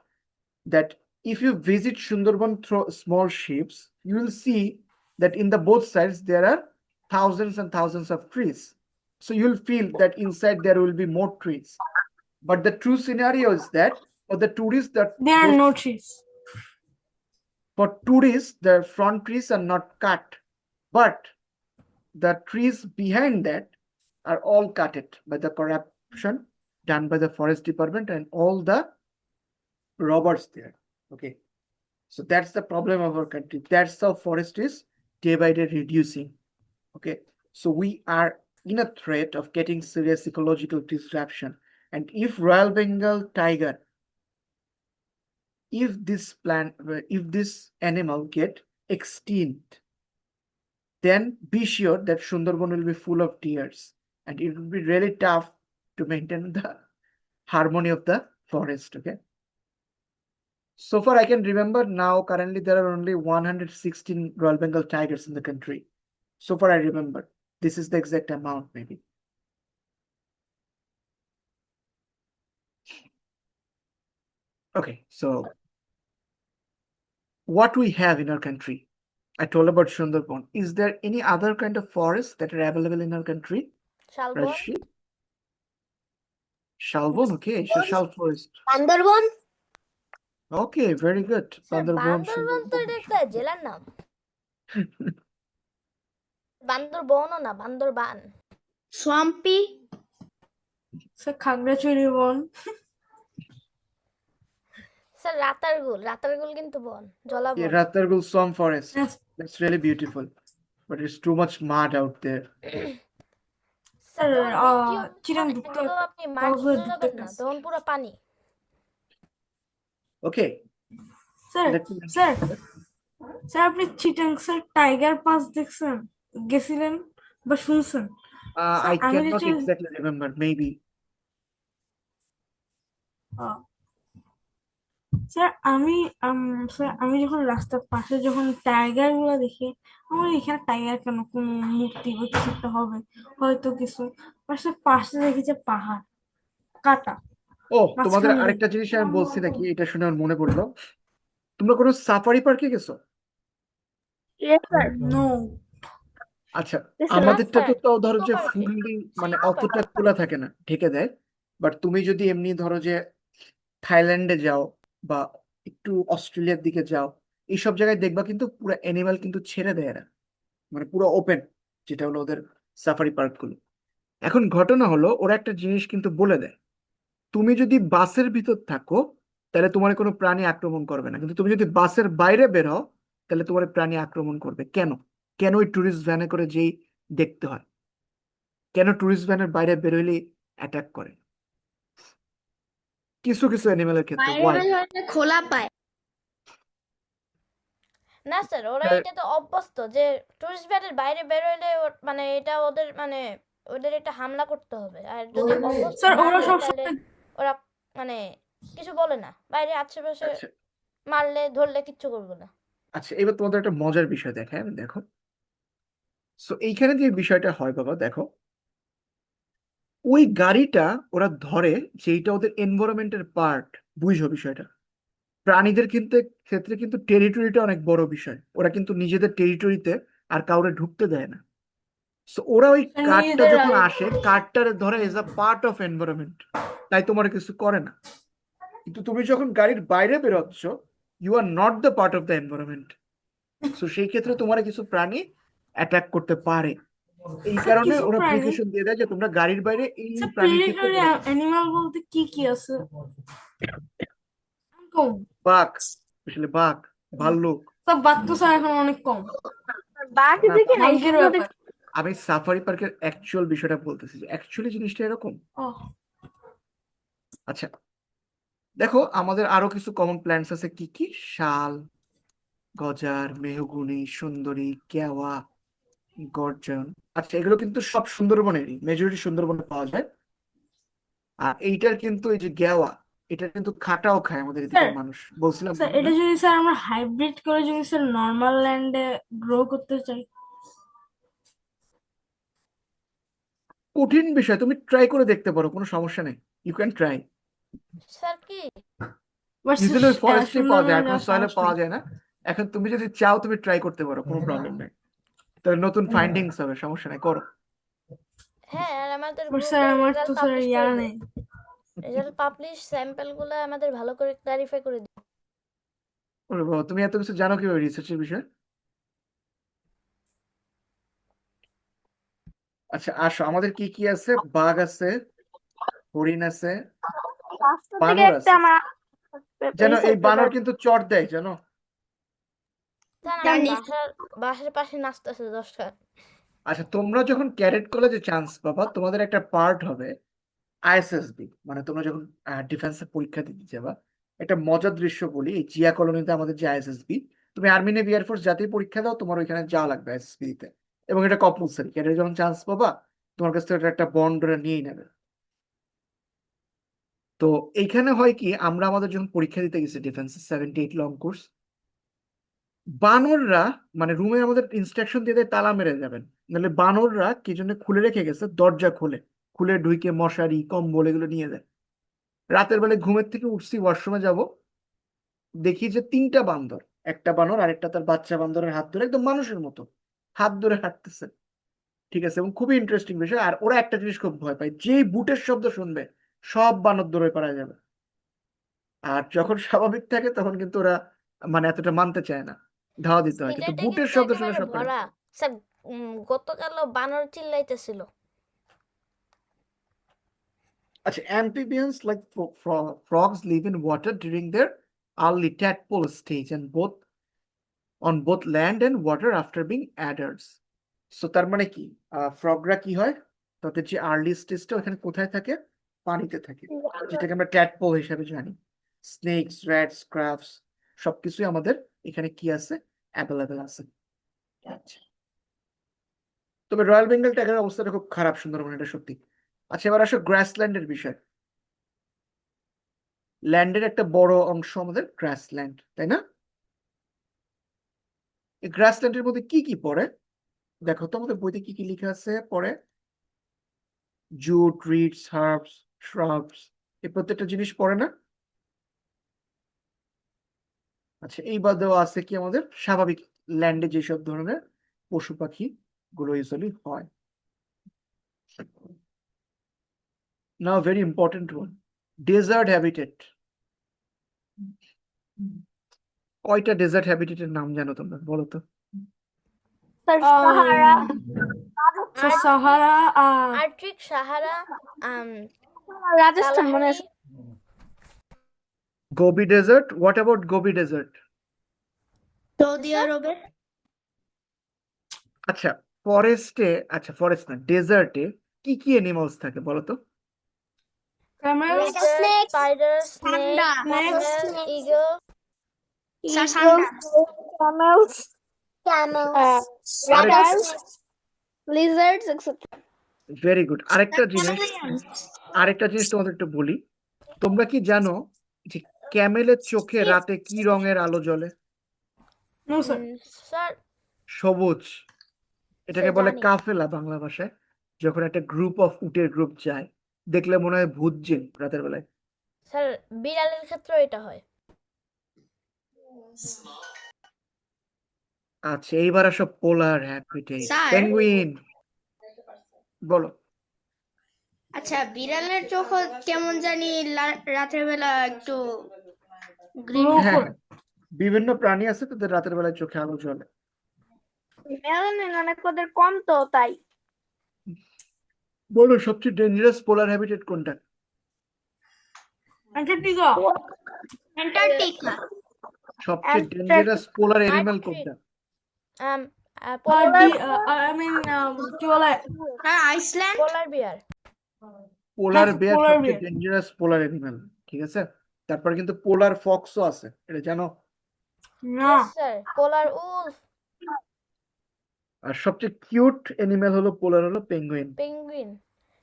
that if you visit Sundarban through small ships, you will see that in the both sides there are thousands and thousands of trees. So you'll feel that inside there will be more trees. But the true scenario is that for the tourists, that There are those no trees. for tourists, the front trees are not cut, but the trees behind that are all cutted by the corruption done by the forest department and all the robbers there. Okay. So that's the problem of our country. That's how forest is day by day reducing. Okay. So we are in a threat of getting serious ecological disruption. And if Royal Bengal tiger, if this animal get extinct, then be sure that Sundarban will be full of tears, and it will be really tough to maintain the harmony of the forest. Okay. So far I can remember now, currently there are only 116 Royal Bengal tigers in the country. So far I remember. This is the exact amount, maybe. Okay, so what we have in our country, I told about Sundarban. Is there any other kind of forests that are available in our country? Shalban, Rajshri? Shalbon, okay, so Shal forest. Bandarban? Okay, very good. Sir Bandarban, Bandarban তো এটা Sundarban. একটা জেলার নাম। বান্দরবনও না, Bandarban. Swampy, sir Khagrachari বন। Sir Ratargul কিন্তু বন, Yeah, জলাবন। Ratargul Swamp Forest. Yes. That's really beautiful. But it's too much mud out there. Sir sir যখন বৃষ্টি হবে চিরাং তখন ঢুকতে একদম আপনি মাঠ কক্সবাজার চলে ঢুকতে যাবেন না, কাছে। তখন পুরো পানি। Okay, sir let me sir sir আপনি চিটাং স্যার টাইগার পাস দেখছেন, গেছিলেন বা শুনছেন? স্যার I আমি cannot যেটা exactly remember, maybe. স্যার আমি যখন রাস্তার পাশে যখন টাইগার গুলো দেখি, আমার এখানে টাইগার কেন, কোনো মূর্তি বা কিছু একটা হবে হয়তো কিছু, পাশে দেখি যে পাহাড় কাটা ও, তোমাদের মাঝখান দিয়ে। আরেকটা জিনিস আমি বলছি নাকি, এটা শুনে আমার মনে পড়লো। তোমরা কোনো সাফারি পার্কে গেছো? ইয়েস স্যার, নো আচ্ছা, গেছিলাম। আমাদেরটা তো স্যার, তাও ধরো যে ইকো পার্কে, ফুললি মানে ইকো অতটা পার্কে। খোলা থাকে না, ঢেকে দেয়। বাট তুমি যদি এমনি ধরো যে থাইল্যান্ডে যাও বা একটু অস্ট্রেলিয়ার দিকে যাও, এইসব জায়গায় দেখবা কিন্তু পুরো অ্যানিমাল কিন্তু ছেড়ে দেয় না, মানে পুরো ওপেন, যেটা হলো ওদের সাফারি পার্ক গুলো। এখন ঘটনা হলো ওরা একটা জিনিস কিন্তু বলে দেয়, তুমি যদি বাসের ভিতর থাকো তাহলে তোমার কোনো প্রাণী আক্রমণ করবে না, কিন্তু তুমি যদি বাসের বাইরে বের হও তাহলে তোমার প্রাণী আক্রমণ করবে। কেন কেন ওই টুরিস্ট ভ্যানে করে যেই দেখতে হয়, কেন টুরিস্ট ভ্যানের বাইরে বেরোইলে অ্যাটাক করে কিছু কিছু অ্যানিমেলের ক্ষেত্রে? বাইরে ওয়াই? বের হলে খোলা পায়। না স্যার, ওরা এটা তো অভ্যস্ত যে টুরিস্ট ভ্যানের বাইরে বেরোলে মানে এটা ওদের মানে ওদের এটা হামলা করতে হবে, আর যদি অভ্যস্ত স্যার না ওরা হয় তাহলে সবসময় ওরা মানে কিছু বলে না, বাইরে আশেপাশে আচ্ছা মারলে ধরলে কিচ্ছু করবে না। আচ্ছা, এবার তোমাদের একটা মজার বিষয় দেখায়, দেখো। সো এইখানে যে বিষয়টা হয় বাবা, দেখো, ওই গাড়িটা ওরা ধরে যেটা ওদের এনভায়রনমেন্টের পার্ট। বুঝো বিষয়টা, প্রাণীদের কিন্তু ক্ষেত্রে কিন্তু টেরিটরিটা অনেক বড় বিষয়। ওরা কিন্তু নিজেদের টেরিটরিতে আর কাউরে ঢুকতে দেয় না। সো ওরা ওই কার্ডটা নিজেদের যখন আসে, কার্ডটারে ধরে as a part of environment, তাই তোমার কিছু করে না। কিন্তু তুমি যখন গাড়ির বাইরে বেরোচ্ছ, you are not the part of the environment. So সেই ক্ষেত্রে তোমার কিছু প্রাণী অ্যাটাক করতে পারে। এই স্যার কারণে কিছু ওরা প্রাণী, প্রিকশন দিয়ে দেয় যে তোমরা গাড়ির বাইরে এই স্যার প্রাণীর ক্ষেত্রে প্রেডেটরি বেরোবে না। অ্যানিমাল বলতে কি কি আছে? কম বাঘ, স্পেশালি বাঘ, ভাল্লুক। স্যার বাঘ তো স্যার এখন অনেক কম, বাঘ না, দেখি নাই, ভাগ্যের কিন্তু ব্যাপার। আমি সাফারি পার্কের অ্যাকচুয়াল বিষয়টা বলতেছি, যে অ্যাকচুয়ালি জিনিসটা এরকম। ও আচ্ছা, দেখো আমাদের আরো কিছু কমন প্ল্যান্টস আছে। কি কি? শাল, গজার, মেহগুনি, সুন্দরী, কেওয়া, গর্জন। আচ্ছা, এগুলো কিন্তু সব সুন্দরবনেরই, মেজরিটি সুন্দরবনে পাওয়া যায়। আর এইটার কিন্তু এই যে গেওয়া, এটা কিন্তু খাটাও খায় আমাদের স্যার এদিকের মানুষ, বলছিলাম এটা না? যদি স্যার আমরা হাইব্রিড করে যদি স্যার নর্মাল ল্যান্ডে গ্রো করতে চাই, কঠিন বিষয়, তুমি ট্রাই করে দেখতে পারো, কোনো সমস্যা নেই, ইউ ক্যান ট্রাই। স্যার কি বাট ইউজুয়ালি ওই ফরেস্টে পাওয়া যায়, সুন্দরবনে এখন যাওয়ার সয়েলে সাহস পাওয়া নেই। যায় না। এখন তুমি যদি চাও তুমি ট্রাই করতে পারো, কোনো প্রবলেম নেই। তাহলে নতুন ফাইন্ডিংস হবে, সমস্যা নেই, করো। হ্যাঁ আর আমাদের বাট স্যার গ্রুপে আমার রেজাল্ট তো স্যার পাবলিশ ইয়া করে দিও নেই। রেজাল্ট পাবলিশ স্যাম্পলগুলো আমাদের ভালো করে ক্লারিফাই করে দিও ওরে বাবা, তুমি এত কিছু জানো কিভাবে রিসার্চের বিষয়ে? আচ্ছা আসো, আমাদের কি কি আছে? বাঘ আছে, হরিণ আছে, রাস্তা থেকে বানর একটা আছে। আমার জানো এই রিসার্চ বানর পেপার কিন্তু চট দেয়, জানো? স্যার আমার জানি বাসার পাশে নাচতেছে 10টা আচ্ছা, তোমরা যখন ক্যাডেট কলেজে চান্স পাবা, তোমাদের একটা পার্ট হবে আইএসএসবি, মানে তোমরা যখন ডিফেন্সের পরীক্ষা দিতে যাবা। একটা মজার দৃশ্য বলি, এই জিয়া কলোনিতে আমাদের যে আইএসএসবি, তুমি আর্মি নেভি এয়ারফোর্স যাতেই পরীক্ষা দাও, তোমার ওইখানে যাওয়া লাগবে আইএসএসবি দিতে। এবং এটা কম্পালসারি, ক্যাডেট যখন চান্স পাবা তোমার কাছ থেকে একটা বন্ড নিয়েই নেবে। তো এইখানে হয় কি, আমরা আমাদের যখন পরীক্ষা দিতে গেছি ডিফেন্সের 78 লং কোর্স, বানররা মানে রুমে আমাদের ইনস্ট্রাকশন দিয়ে দেয় তালা মেরে যাবেন, নাহলে বানররা কি জন্য খুলে রেখে গেছে, দরজা খুলে খুলে ঢুকে মশারি কম্বল এগুলো নিয়ে যায়। রাতের বেলায় ঘুমের থেকে উঠছি, ওয়াশরুমে যাব, দেখি যে 3টা বান্দর, একটা বানর আরেকটা তার বাচ্চা বান্দরের হাত ধরে একদম মানুষের মতো হাত ধরে হাঁটতেছে। ঠিক আছে, এবং খুবই ইন্টারেস্টিং বিষয়। আর ওরা একটা জিনিস খুব ভয় পায়, যেই বুটের শব্দ শুনবে সব বানর দৌড়ে পালায় যাবে। আর যখন স্বাভাবিক থাকে তখন কিন্তু ওরা মানে এতটা মানতে চায় না, ধাওয়া দিতে হয়, কিন্তু সিলেটে বুটের কিন্তু শব্দ শুনে একেবারে সব পারে। ভরা স্যার গতকালও বানর চিল্লাইতেছিল আচ্ছা, amphibians like frogs live in water during their early tadpole stage and on both land and water after being adders. So তার মানে কি, ফ্রগরা কি হয়, তাদের যে আর্লি স্টেজটা ওখানে কোথায় থাকে, পানিতে থাকে, যেটাকে আমরা ট্যাডপোল হিসাবে জানি। স্নেকস, র্যাটস, ক্রাবস সবকিছুই আমাদের এখানে কি আছে, অ্যাভেলেবেল আছে। আচ্ছা, তবে রয়্যাল বেঙ্গল টাইগারের অবস্থাটা খুব খারাপ সুন্দরবন, এটা সত্যি। আচ্ছা, এবার আসো গ্রাসল্যান্ডের বিষয়। ল্যান্ডের একটা বড় অংশ আমাদের গ্রাসল্যান্ড, তাই না? এই গ্রাসল্যান্ডের মধ্যে কি কি পড়ে দেখো তো, আমাদের বইতে কি কি লেখা আছে পড়ে। জুট, রিডস, হার্বস, শ্রাবস, এই প্রত্যেকটা জিনিস পড়ে না? আচ্ছা, এই বাদেও আছে কি আমাদের স্বাভাবিক ল্যান্ডে যেসব ধরনের পশু পাখি গুলো ইউজুয়ালি হয়। Now very important one, desert habitat. কয়টা ডেজার্ট হ্যাবিটেটের নাম জানো তোমরা, বলো তো? স্যার সাহারা, স্যার সাহারা আর আর্কটিক সাহারা রাজস্থান মনে কালাহারি আছে। Gobi desert, what about Gobi desert? Saudi আরবে আচ্ছা, ফরেস্টে, আচ্ছা ফরেস্ট না, ডেজার্টে কি কি অ্যানিমালস থাকে বলো তো? Camel, lizard, spider, snake, Panda. camel, eagle, camels, Camels. lizards, etc. Very good. আরেকটা জিনিস তোমাদের একটু বলি, তোমরা কি জানো যে ক্যামেলের চোখে রাতে কি রঙের আলো জ্বলে? No sir. স্যার সবুজ। এটাকে বলে জানি। কাফেলা বাংলা ভাষায়। যখন একটা গ্রুপ অফ উটের গ্রুপ যায়, দেখলে মনে হয় ভূত জিন রাতের বেলায়। স্যার বিড়ালের ক্ষেত্রেও এটা হয় আচ্ছা, এইবার আসো পোলার হ্যাবিটেট, স্যার। পেঙ্গুইন, বলো। আচ্ছা বিড়ালের চোখ কেমন জানি রাতের বেলা একটু গ্রিন হ্যাঁ, বিভিন্ন প্রাণী আছে তাদের রাতের বেলায় চোখে আলো জ্বলে। মেলানিন অনেক ওদের কম তো তাই। বলো সবচেয়ে ডেঞ্জারাস পোলার হ্যাবিটেট কোনটা? অ্যান্টার্কটিকা। অ্যান্টার্কটিকা সবচেয়ে ডেঞ্জারাস পোলার অ্যানিমাল কোনটা? আই মিন কি বলে, আইসল্যান্ড পোলার বিয়ার পোলার বেয়ার polar সবচেয়ে bear। ডেঞ্জারাস পোলার অ্যানিমাল, ঠিক আছে। তারপর কিন্তু পোলার ফক্সও আছে, এটা জানো? না স্যার পোলার উলফ আর সবচেয়ে কিউট অ্যানিমাল হলো পোলার, হলো penguin. penguin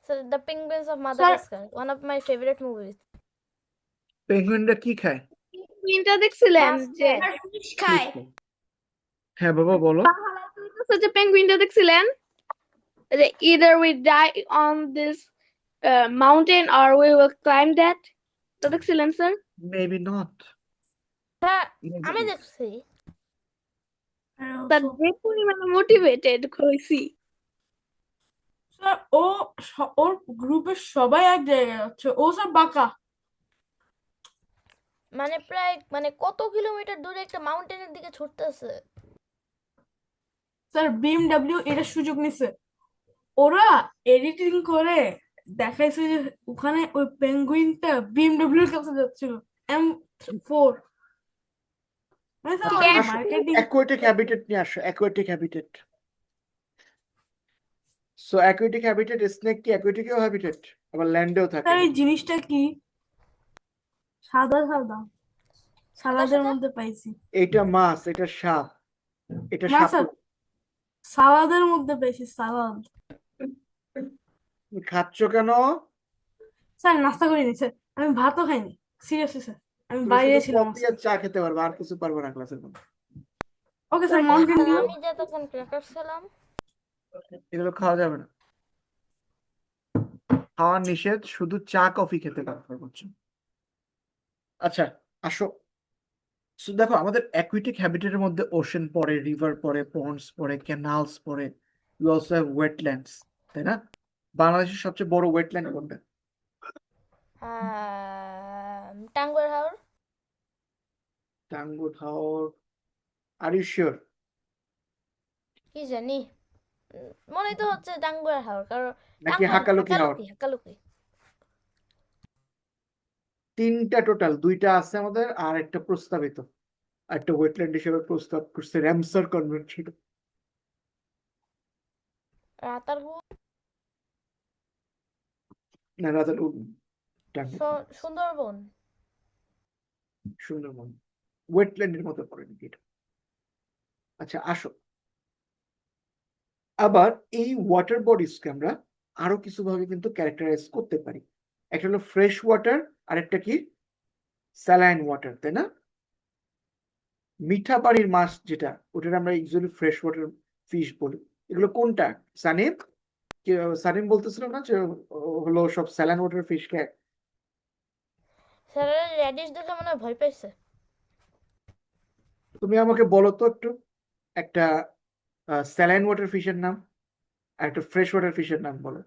sir the penguins of Madagascar one of my favorite movies পেঙ্গুইনরা কি খায়? পেঙ্গুইনটা দেখছিলেন যে ফিশ খায় হ্যাঁ বাবা বলো। যে পেঙ্গুইনটা দেখছিলেন that either we die on this mountain or we will climb that. তো দেখছিলেন স্যার? Maybe not. হ্যাঁ Maybe আমি not. দেখছি। তার যে পরিমাণে মোটিভেটেড হয়েছি। স্যার ওর গ্রুপের সবাই এক জায়গায় যাচ্ছে, ও স্যার বাঁকা। মানে প্রায় মানে কত কিলোমিটার দূরে একটা মাউন্টেনের দিকে ছুটতেছে। স্যার বিএমডব্লিউ এটা সুযোগ নিছে, ওরা এডিটিং করে দেখাইছে যে ওখানে ওই পেঙ্গুইনটা বিএমডব্লিউ এর কাছে যাচ্ছিল M4, মানে স্যার ওরা Yes. মার্কেটিং। অ্যাকুয়াটিক হ্যাবিটেট নিয়ে আসো, aquatic habitat. So aquatic habitat, snake কি অ্যাকুয়াটিকেও হ্যাবিটেট, আবার ল্যান্ডেও থাকে। স্যার এই জিনিসটা কি? সাদা সাদা সালাদের সাদা? মধ্যে পাইছি। এটা মাছ, এটা সাপ, এটা না সাপ। স্যার, সালাদের মধ্যে পাইছি, সালাদ। তুমি খাচ্ছ কেন? স্যার নাস্তা করিনি স্যার, আমি ভাতও খাইনি, সিরিয়াসলি স্যার, আমি তুমি বাইরে শুধু ছিলাম। কফি আর চা খেতে পারবে, আর কিছু পারবে না ক্লাসের মধ্যে। ওকে স্যার, মাউন্টেন আর ডিউ। আমি যতক্ষণ ক্র্যাকার ছিলাম এগুলো খাওয়া যাবে না, খাওয়া নিষেধ, শুধু চা কফি খেতে পারছো। আচ্ছা আসো। So, দেখো আমাদের অ্যাকুয়াটিক হ্যাবিটেটের মধ্যে ওশেন পড়ে, রিভার পড়ে, পন্ডস পড়ে, ক্যানালস পড়ে, ইউ অলসো হ্যাভ ওয়েটল্যান্ডস, তাই না? বাংলাদেশের সবচেয়ে বড় ওয়েটল্যান্ড কোনটা? Tanguar Haor. Tanguar Haor. Are you sure? কি জানি, মনে তো হচ্ছে টাঙ্গুয়ার হাওর, কারণ নাকি হাকালুকি হাওর? হাকালুকি। তিনটা টোটাল, দুইটা আছে আমাদের আর একটা প্রস্তাবিত, আর একটা ওয়েটল্যান্ড হিসেবে প্রস্তাব করছে র্যামসার কনভেনশন। রাতারগুল, না রাজার টাঙ্গুয়ার, সুন্দরবন। সুন্দরবন ওয়েটল্যান্ডের মতো পড়ে নাকি এটা? আচ্ছা আসো, আবার এই ওয়াটার বডিজকে আমরা আরো কিছু ভাবে কিন্তু ক্যারেক্টারাইজ করতে পারি। একটা হলো ফ্রেশ ওয়াটার, আর একটা কি স্যালাইন ওয়াটার, তাই না? মিঠা পানির মাছ যেটা, ওটার আমরা ইউজুয়ালি ফ্রেশ ওয়াটার ফিশ বলি। এগুলো কোনটা সানিম? সানিম বলতেছিল না যে হলো সব স্যালাইন ওয়াটার ফিশ খায়। স্যারের রেডিশ দেখে মনে হয় ভয় পাইছে। তুমি আমাকে বলো তো একটু একটা স্যালাইন ওয়াটার ফিশের নাম আর একটা ফ্রেশ ওয়াটার ফিশের নাম বলো।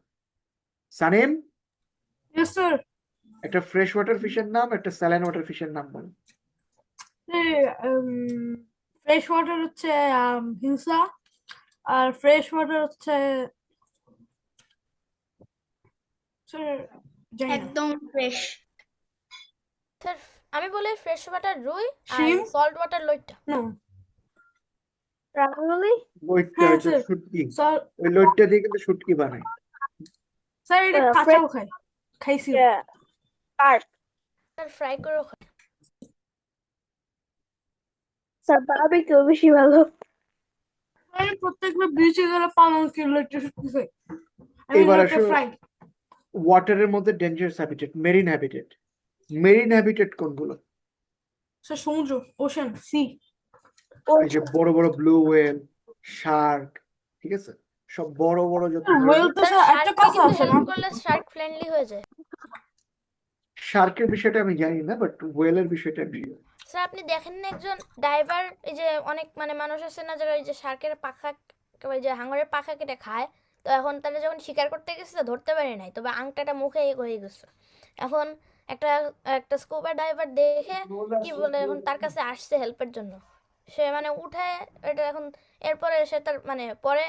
Sanim, yes sir. একটা ফ্রেশ ওয়াটার ফিশের নাম, একটা স্যালাইন ওয়াটার ফিশের নাম বলো। ফ্রেশ ওয়াটার হচ্ছে হিংসা, আর ফ্রেশ ওয়াটার হচ্ছে স্যার জানি না। একদম ফ্রেশ। স্যার আমি বলি ফ্রেশ ওয়াটার রুই আর Shrimp? সল্ট ওয়াটার লইট্টা। নো রাহুলি লইট্টা, হ্যাঁ, এটা স্যার। শুটকি, স্যার, ওই লইট্টা দিয়ে কিন্তু শুটকি বানায়। স্যার এটা কাঁচাও খাইছি। কার্প, স্যার ফ্রাই করেও খায়। স্যার বারবিকিউ বেশি ভালো। আমি প্রত্যেকবার বিচে গেলে পালং কিলো একটু শুটকি খাই। এবার আসো ফ্রাই। ওয়াটারের মধ্যে dangerous habitat, marine habitat. Marine habitat কোনগুলো? স্যার সমুদ্র, ওশেন, সি। এই যে বড় বড় ব্লু হোয়েল, শার্ক, ঠিক আছে, সব বড় বড় যত হোয়েল তো স্যার স্যার একটা শার্ককে কথা কিন্তু আছে না? হেল্প করলে শার্ক ফ্রেন্ডলি হয়ে যায়। শার্কের বিষয়টা আমি জানি না, বাট হোয়েলের বিষয়টা আমি জানি। স্যার আপনি দেখেন না একজন ডাইভার, এই যে অনেক মানে মানুষ আছে না যারা এই যে শার্কের পাখা, ওই যে হাঙরের পাখা কেটে খায়, তো এখন তারা যখন শিকার করতে গেছে ধরতে পারে নাই, তবে আংটাটা মুখে হয়ে গেছে। এখন একটা একটা স্কুবা ডাইভার দেখে কি বলে এখন তার কাছে আসছে হেল্পের জন্য, সে মানে উঠে এটা এখন, এরপরে সে তার মানে পরে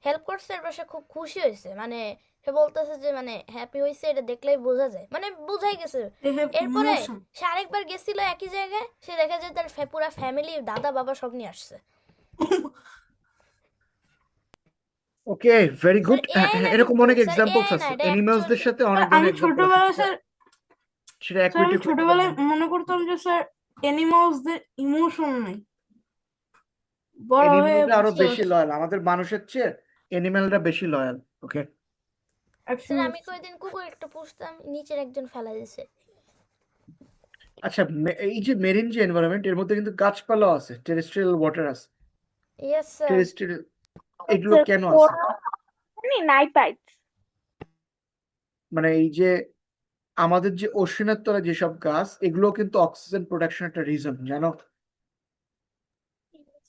হেল্প করছে, এরপর সে খুব খুশি হয়েছে, মানে সে বলতেছে যে মানে হ্যাপি হয়েছে, এটা দেখলেই বোঝা যায়, মানে বোঝাই গেছে। They have এরপরে emotion. সে আরেকবার গেছিল একই জায়গায়, সে দেখে যে তার পুরা ফ্যামিলি, দাদা বাবা সব নিয়ে আসছে। ওকে, ভেরি গুড। Sir, AI না এরকম কিন্তু, অনেক sir, এক্সাম্পলস AI না, আছে এটা অ্যানিমালসদের actually- সাথে অনেক আমি ধরনের ছোটবেলায় স্যার, সেটা আমি অ্যাকুয়াটিক ছোটবেলায় মনে করতাম যে স্যার অ্যানিমালসদের ইমোশন নাই, বড় হয়ে অ্যানিমালরা আরো বুঝতে বেশি পারছি। লয়াল, আমাদের মানুষের চেয়ে অ্যানিমালরা বেশি লয়াল। ওকে, স্যার আমি কয়েকদিন কুকুর একটা পুষতাম, নিচের একজন ফেলা দিয়েছে। আচ্ছা এই যে মেরিন যে এনভায়রনমেন্ট, এর মধ্যে কিন্তু গাছপালা আছে, টেরেস্ট্রিয়াল ওয়াটার আছে, ইয়েস স্যার। টেরেস্ট্রিয়াল, এগুলো কেন আছে? চিনি নাইপাইটস। মানে এই যে আমাদের যে ওশানের তলায় যেসব গাছ, এগুলো কিন্তু অক্সিজেন প্রোডাকশন একটা রিজন, জানো?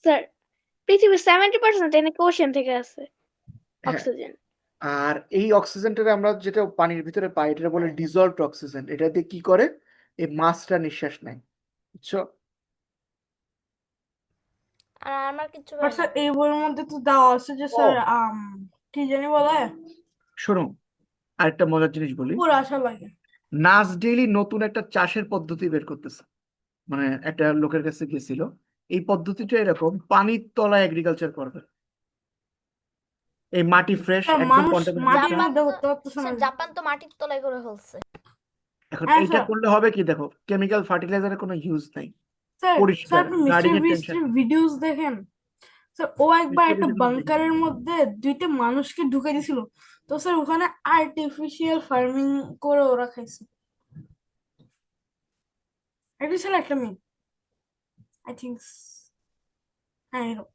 স্যার পৃথিবীর 70% নাকি ওশান থেকে আসে হ্যাঁ, অক্সিজেন। আর এই অক্সিজেনটা আমরা যেটা পানির ভিতরে পাই, এটা বলে ডিজলভড অক্সিজেন। এটা দিয়ে কি করে, এই মাছটা নিঃশ্বাস নেয়, বুঝছো? আর আমার কিচ্ছু বাট পাই না। স্যার এই বইয়ের মধ্যে তো দেওয়া আছে যে ও স্যার কি জানি বলে শোনো, আরেকটা মজার জিনিস বলি। পুরো আশা লাগে। নাস ডেইলি নতুন একটা চাষের পদ্ধতি বের করতেছে, মানে একটা লোকের কাছে গেছিল। এই পদ্ধতিটা এরকম, পানির তলায় এগ্রিকালচার করবে। এই মাটি ফ্রেশ, স্যার একদম মানুষ কন্টামিনেটেড মাটির না। জাপান মধ্যে তো করতে পারতেছে না স্যার যে। জাপান তো মাটির তলায় করে ফেলছে। এখন হ্যাঁ এইটা স্যার। করলে হবে কি, দেখো কেমিক্যাল ফার্টিলাইজারের কোনো ইউজ নাই, স্যার পরিষ্কার, আপনি মিস্টার গার্ডিং এর টেনশন। বিস্টের ভিডিওস দেখেন স্যার, ও একবার মিস্টার একটা বিস্টের কোনো দেখি না। বাংকারের মধ্যে 2টা মানুষকে ঢুকে দিছিল। তো স্যার ওখানে আর্টিফিশিয়াল ফার্মিং করে ওরা খাইছে। একটা ছেলে একটা মেয়ে, আই থিঙ্ক। হ্যাঁ এরকম।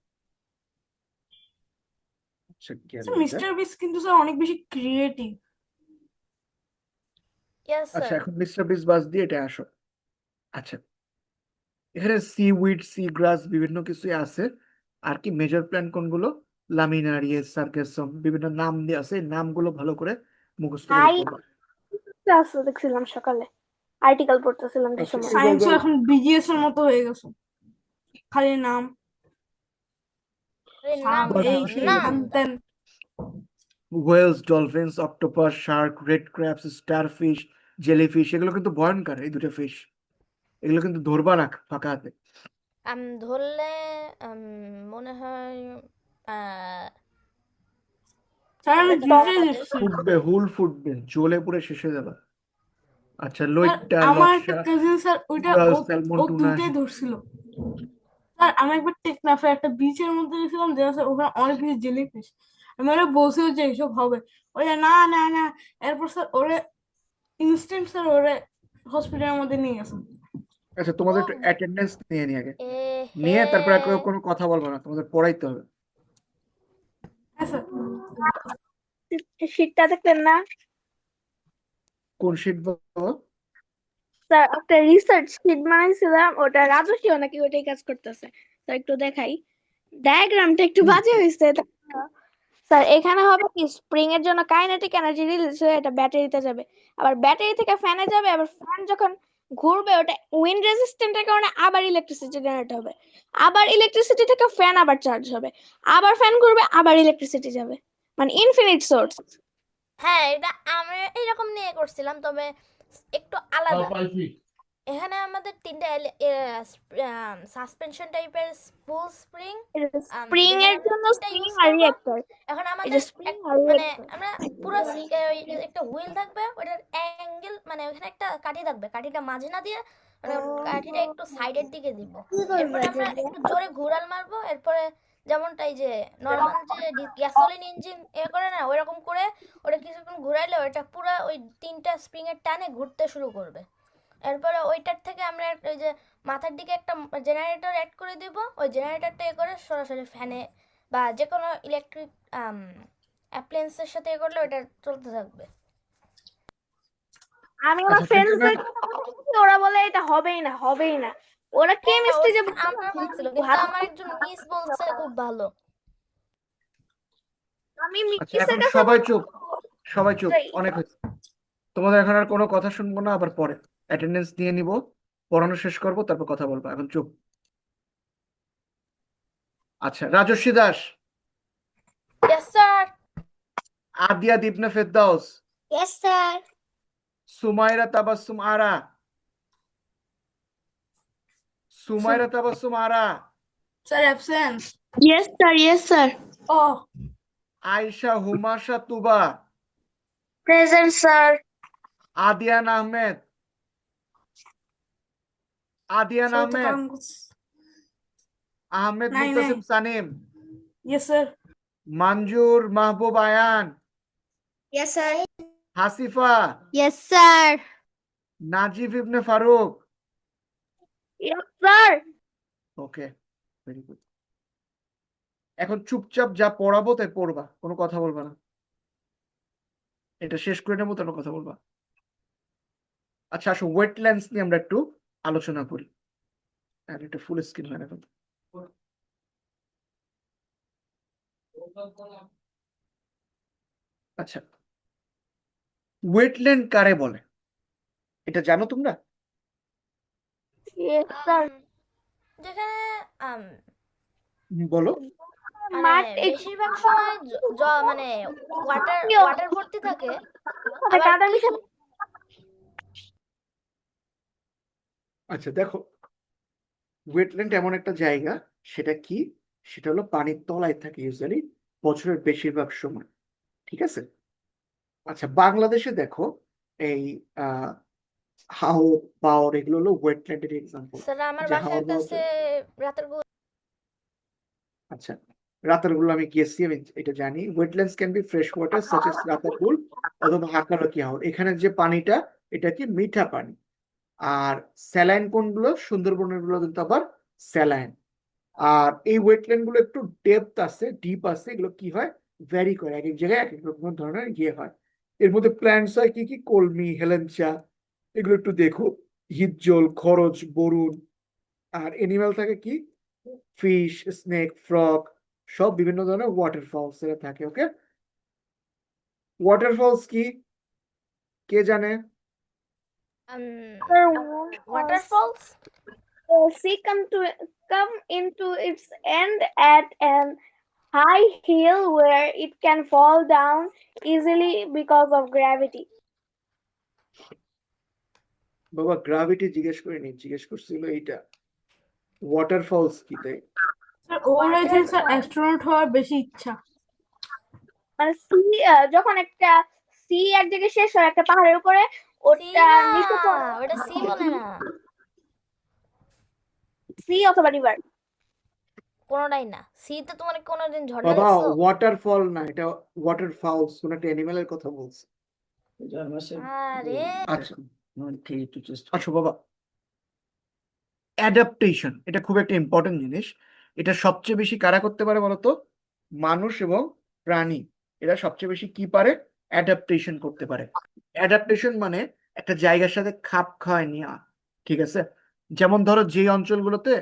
আচ্ছা গেল স্যার এটা। মিস্টার বিস্ট কিন্তু স্যার অনেক বেশি ক্রিয়েটিভ। ইয়েস আচ্ছা স্যার। এখন মিস্টার বিস বাস দিয়ে এটা আসো। আচ্ছা, এখানে সি উইড, সি গ্রাস বিভিন্ন কিছুই আছে। আর কি মেজর প্ল্যান্ট কোনগুলো? লামিনারিয়াস, সার্কাসম, বিভিন্ন নাম দিয়ে আছে। এই নামগুলো ভালো করে মুখস্থ করে হাই পড়বা। ক্লাস দেখছিলাম সকালে, আর্টিকেল পড়তেছিলাম যে আচ্ছা সময়। এই সায়েন্সও জায়গায় এখন বিজিএস এর মতো হয়ে গেছে, খালি নাম আরে নাম সাম না, এই সেই নাম। হ্যান ত্যান। Whales, dolphins, octopus, shark, red crabs, starfish, jellyfish, এগুলো কিন্তু ভয়ঙ্কর এই দুটো ফিশ। এগুলো কিন্তু ধরবা না ফাঁকা হাতে। ধরলে মনে হয় আহ, স্যার আমি ওটা টক দুইটাই ফাঁকা দেখছি। ফুটবে, হুল ফুটবে, জ্বলে পুড়ে শেষ হয়ে যাবে। আচ্ছা, স্যার লইট্টা, আমার একটা লবস্টার, কাজিন স্যার ওইটা কোরাল, ও স্যালমন, ও টুনা। দুইটাই ধরছিল। স্যার আমি একবার টেকনাফে একটা বিচের মধ্যে গেছিলাম, যে স্যার ওখানে অনেক বেশি জেলিফিশ। আমি ওরা বলছিল যে এইসব হবে, ওরে না না না। এরপর স্যার ওরে ইনস্ট্যান্ট স্যার ওরে হসপিটালের মধ্যে নিয়ে গেছে। আচ্ছা ও তোমাদের একটু অ্যাটেন্ডেন্স নিয়ে নি আগে, এ হে। নিয়ে তারপর আর কোনো কথা বলবো না, তোমাদের পড়াইতে হবে। হ্যাঁ স্যার। শীটটা দেখলেন না কোন শীট বলো? স্যার? একটা রিসার্চ শীট বানাইছিলাম, ওটা রাজস্বীও নাকি ওইটাই কাজ করতেছে। স্যার একটু দেখাই, ডায়াগ্রামটা একটু হুম, বাজে হয়েছে। স্যার এখানে হবে কি, স্প্রিং এর জন্য কাইনেটিক এনার্জি রিলিজ হয়ে এটা ব্যাটারিতে যাবে, আবার ব্যাটারি থেকে ফ্যানে যাবে, আবার ফ্যান যখন ঘুরবে ওটা উইন্ড রেজিস্ট্যান্টের কারণে আবার ইলেকট্রিসিটি জেনারেট হবে, আবার ইলেকট্রিসিটি থেকে ফ্যান আবার চার্জ হবে, আবার ফ্যান ঘুরবে, আবার ইলেকট্রিসিটি যাবে, মানে ইনফিনিট সোর্স। হ্যাঁ, এটা আমি এইরকম নিয়ে করছিলাম, তবে একটু আলাদা। এখানে আমাদের 3টা সাসপেনশন টাইপের স্পুল স্প্রিং, স্প্রিং যেখানে এর আমরা জন্য 3টা স্প্রিং ইউজ আর করব। রিঅ্যাক্টর। এখন এটা আমাদের স্প্রিং আর মানে রিঅ্যাক্টর। আমরা পুরো একটা হুইল থাকবে, ওটার অ্যাঙ্গেল মানে ওখানে একটা কাঠি থাকবে, কাঠিটা মাঝে না দিয়ে মানে কাঠিটা একটু সাইডের দিকে দিব। এরপরে আমরা একটু জোরে ঘুরাল মারবো, এরপরে যেমনটা এই যে নর্মাল যে গ্যাসোলিন ইঞ্জিন করে না, ওইরকম করে ওটা কিছুক্ষণ ঘুরাইলে ওটা পুরো ওই 3টা স্প্রিং এর টানে ঘুরতে শুরু করবে। এরপরে ওইটার থেকে আমরা ওই যে মাথার দিকে একটা জেনারেটর অ্যাড করে দিব, ওই জেনারেটরটা করে সরাসরি ফ্যানে বা যে কোনো ইলেকট্রিক অ্যাপ্লায়েন্সের সাথে করলে ওটা চলতে থাকবে। আমি আমার আচ্ছা তুমি ফ্রেন্ডসদের কথা বলতেছি, ওরা বলে এটা হবেই না, হবেই না। ওরা হ্যাঁ, কেমিস্ট্রি যে ওটা আমার বলছিল, কিন্তু আমার একজন মিস বলছে খুব ভালো। আমি আচ্ছা মিসের এখন কাছে সবাই চুপ, সবাই চুপ, যাই। অনেক হয়েছে। তোমাদের এখন আর কোনো কথা শুনবো না, আবার পরে অ্যাটেন্ডেন্স নিয়ে নিব, পড়ানো শেষ করবো, তারপর কথা বলবো। এখন চুপ। আচ্ছা, Rajasvi Das, yes sir. Adiya Ibne Ferdous, Yes, sir. Sumaira Tabassum Ara, sir Sumaira Tabassum Ara, sir absent. Yes sir, yes sir. ও Ayesha Humasha Tuba, present sir. Adiyan Ahmed, Adiyan sir তো আহমেদ, কাম করছে। আহমেদ নাই নাই। Mutasim Sanim, yes sir. Manzur Mahbub Ayan, Yes, sir. Hasifa, Yes, sir. Najib Ibne Faruk. Yes sir. Okay, very good. এখন চুপচাপ যা পড়াবো তাই পড়বা, কোনো কথা বলবা না। এটা শেষ করে নেবো, তারপর কথা বলবা। আচ্ছা আসো, ওয়েটল্যান্ডস নিয়ে আমরা একটু আলোচনা করি। আর এটা ফুল স্ক্রিন হয় না কিন্তু। আচ্ছা, ওয়েটল্যান্ড কারে বলে এটা জানো তোমরা? Yes, sir. যেখানে বলো। মানে মাঠ বেশিরভাগ সময় মানে ওয়াটার ওয়াটার ভর্তি থাকে, আবার কাদা কিছু মিশানো। আচ্ছা দেখো, ওয়েটল্যান্ড এমন একটা জায়গা, সেটা কি, সেটা হলো পানির তলায় থাকে ইউজুয়ালি বছরের বেশিরভাগ সময়। ঠিক আছে। আচ্ছা, বাংলাদেশে দেখো এই আহ হাওর পাওর এগুলো হলো ওয়েটল্যান্ডের এক্সাম্পল। স্যার আমার যে হাওর বাসার পাওর, কাছে রাতের আচ্ছা, রাতারগুল আমি গেছি, আমি এটা জানি। Wetlands can be fresh water such as Ratargul অথবা হাকালকি হাওর। এখানে যে পানিটা, এটা কি মিঠা পানি। আর স্যালাইন কোনগুলো, সুন্দরবনের গুলো কিন্তু আবার স্যালাইন। আর এই ওয়েটল্যান্ড গুলো একটু ডেপথ আছে, ডিপ আছে, এগুলো কি হয়, ভ্যারি করে, এক এক জায়গায় এক এক রকম ধরনের ইয়ে হয়। এর মধ্যে প্ল্যান্টস হয় কি কি, কলমি, হেলেঞ্চা, এগুলো একটু দেখো, হিজ্জল, খরচ, বরুণ। আর এনিম্যাল থাকে কি, ফিশ, স্নেক, ফ্রগ, সব বিভিন্ন ধরনের ওয়াটারফলস এরা থাকে। ওকে, ওয়াটারফলস কি, কে জানে? Sir, waterfalls sea come into its end at an high hill where it can fall down easily because of gravity. বাবা গ্রাভিটি জিজ্ঞেস করিনি, জিজ্ঞেস করছিল এইটা ওয়াটারফলস কি, তাই? স্যার ওর আছে স্যার অ্যাস্ট্রোনট হওয়ার বেশি ইচ্ছা। মানে যখন একটা সি এক জায়গায় শেষ হয় একটা পাহাড়ের উপরে, সি ওটা না, নিচে ওটা সি বলে না, সি অথবা রিভার। কোনোটাই না। সি তে তোমার কোনোদিন ঝর্ণা বাবা দেখছো? ওয়াটারফল না, এটা ওয়াটারফাউলস, কোন একটা অ্যানিমেলের কথা বলছে। আরে আচ্ছা, আচ্ছা বাবা, অ্যাডাপ্টেশন এটা খুব একটা ইম্পর্টেন্ট জিনিস। এটা সবচেয়ে বেশি কারা করতে পারে বলতো? মানুষ এবং প্রাণী, এরা সবচেয়ে বেশি কি পারে, অ্যাডাপ্টেশন করতে পারে। অ্যাডাপ্টেশন মানে একটা জায়গার সাথে খাপ খাওয়ায় নেওয়া। ঠিক আছে। যেমন ধরো যে অঞ্চলগুলোতে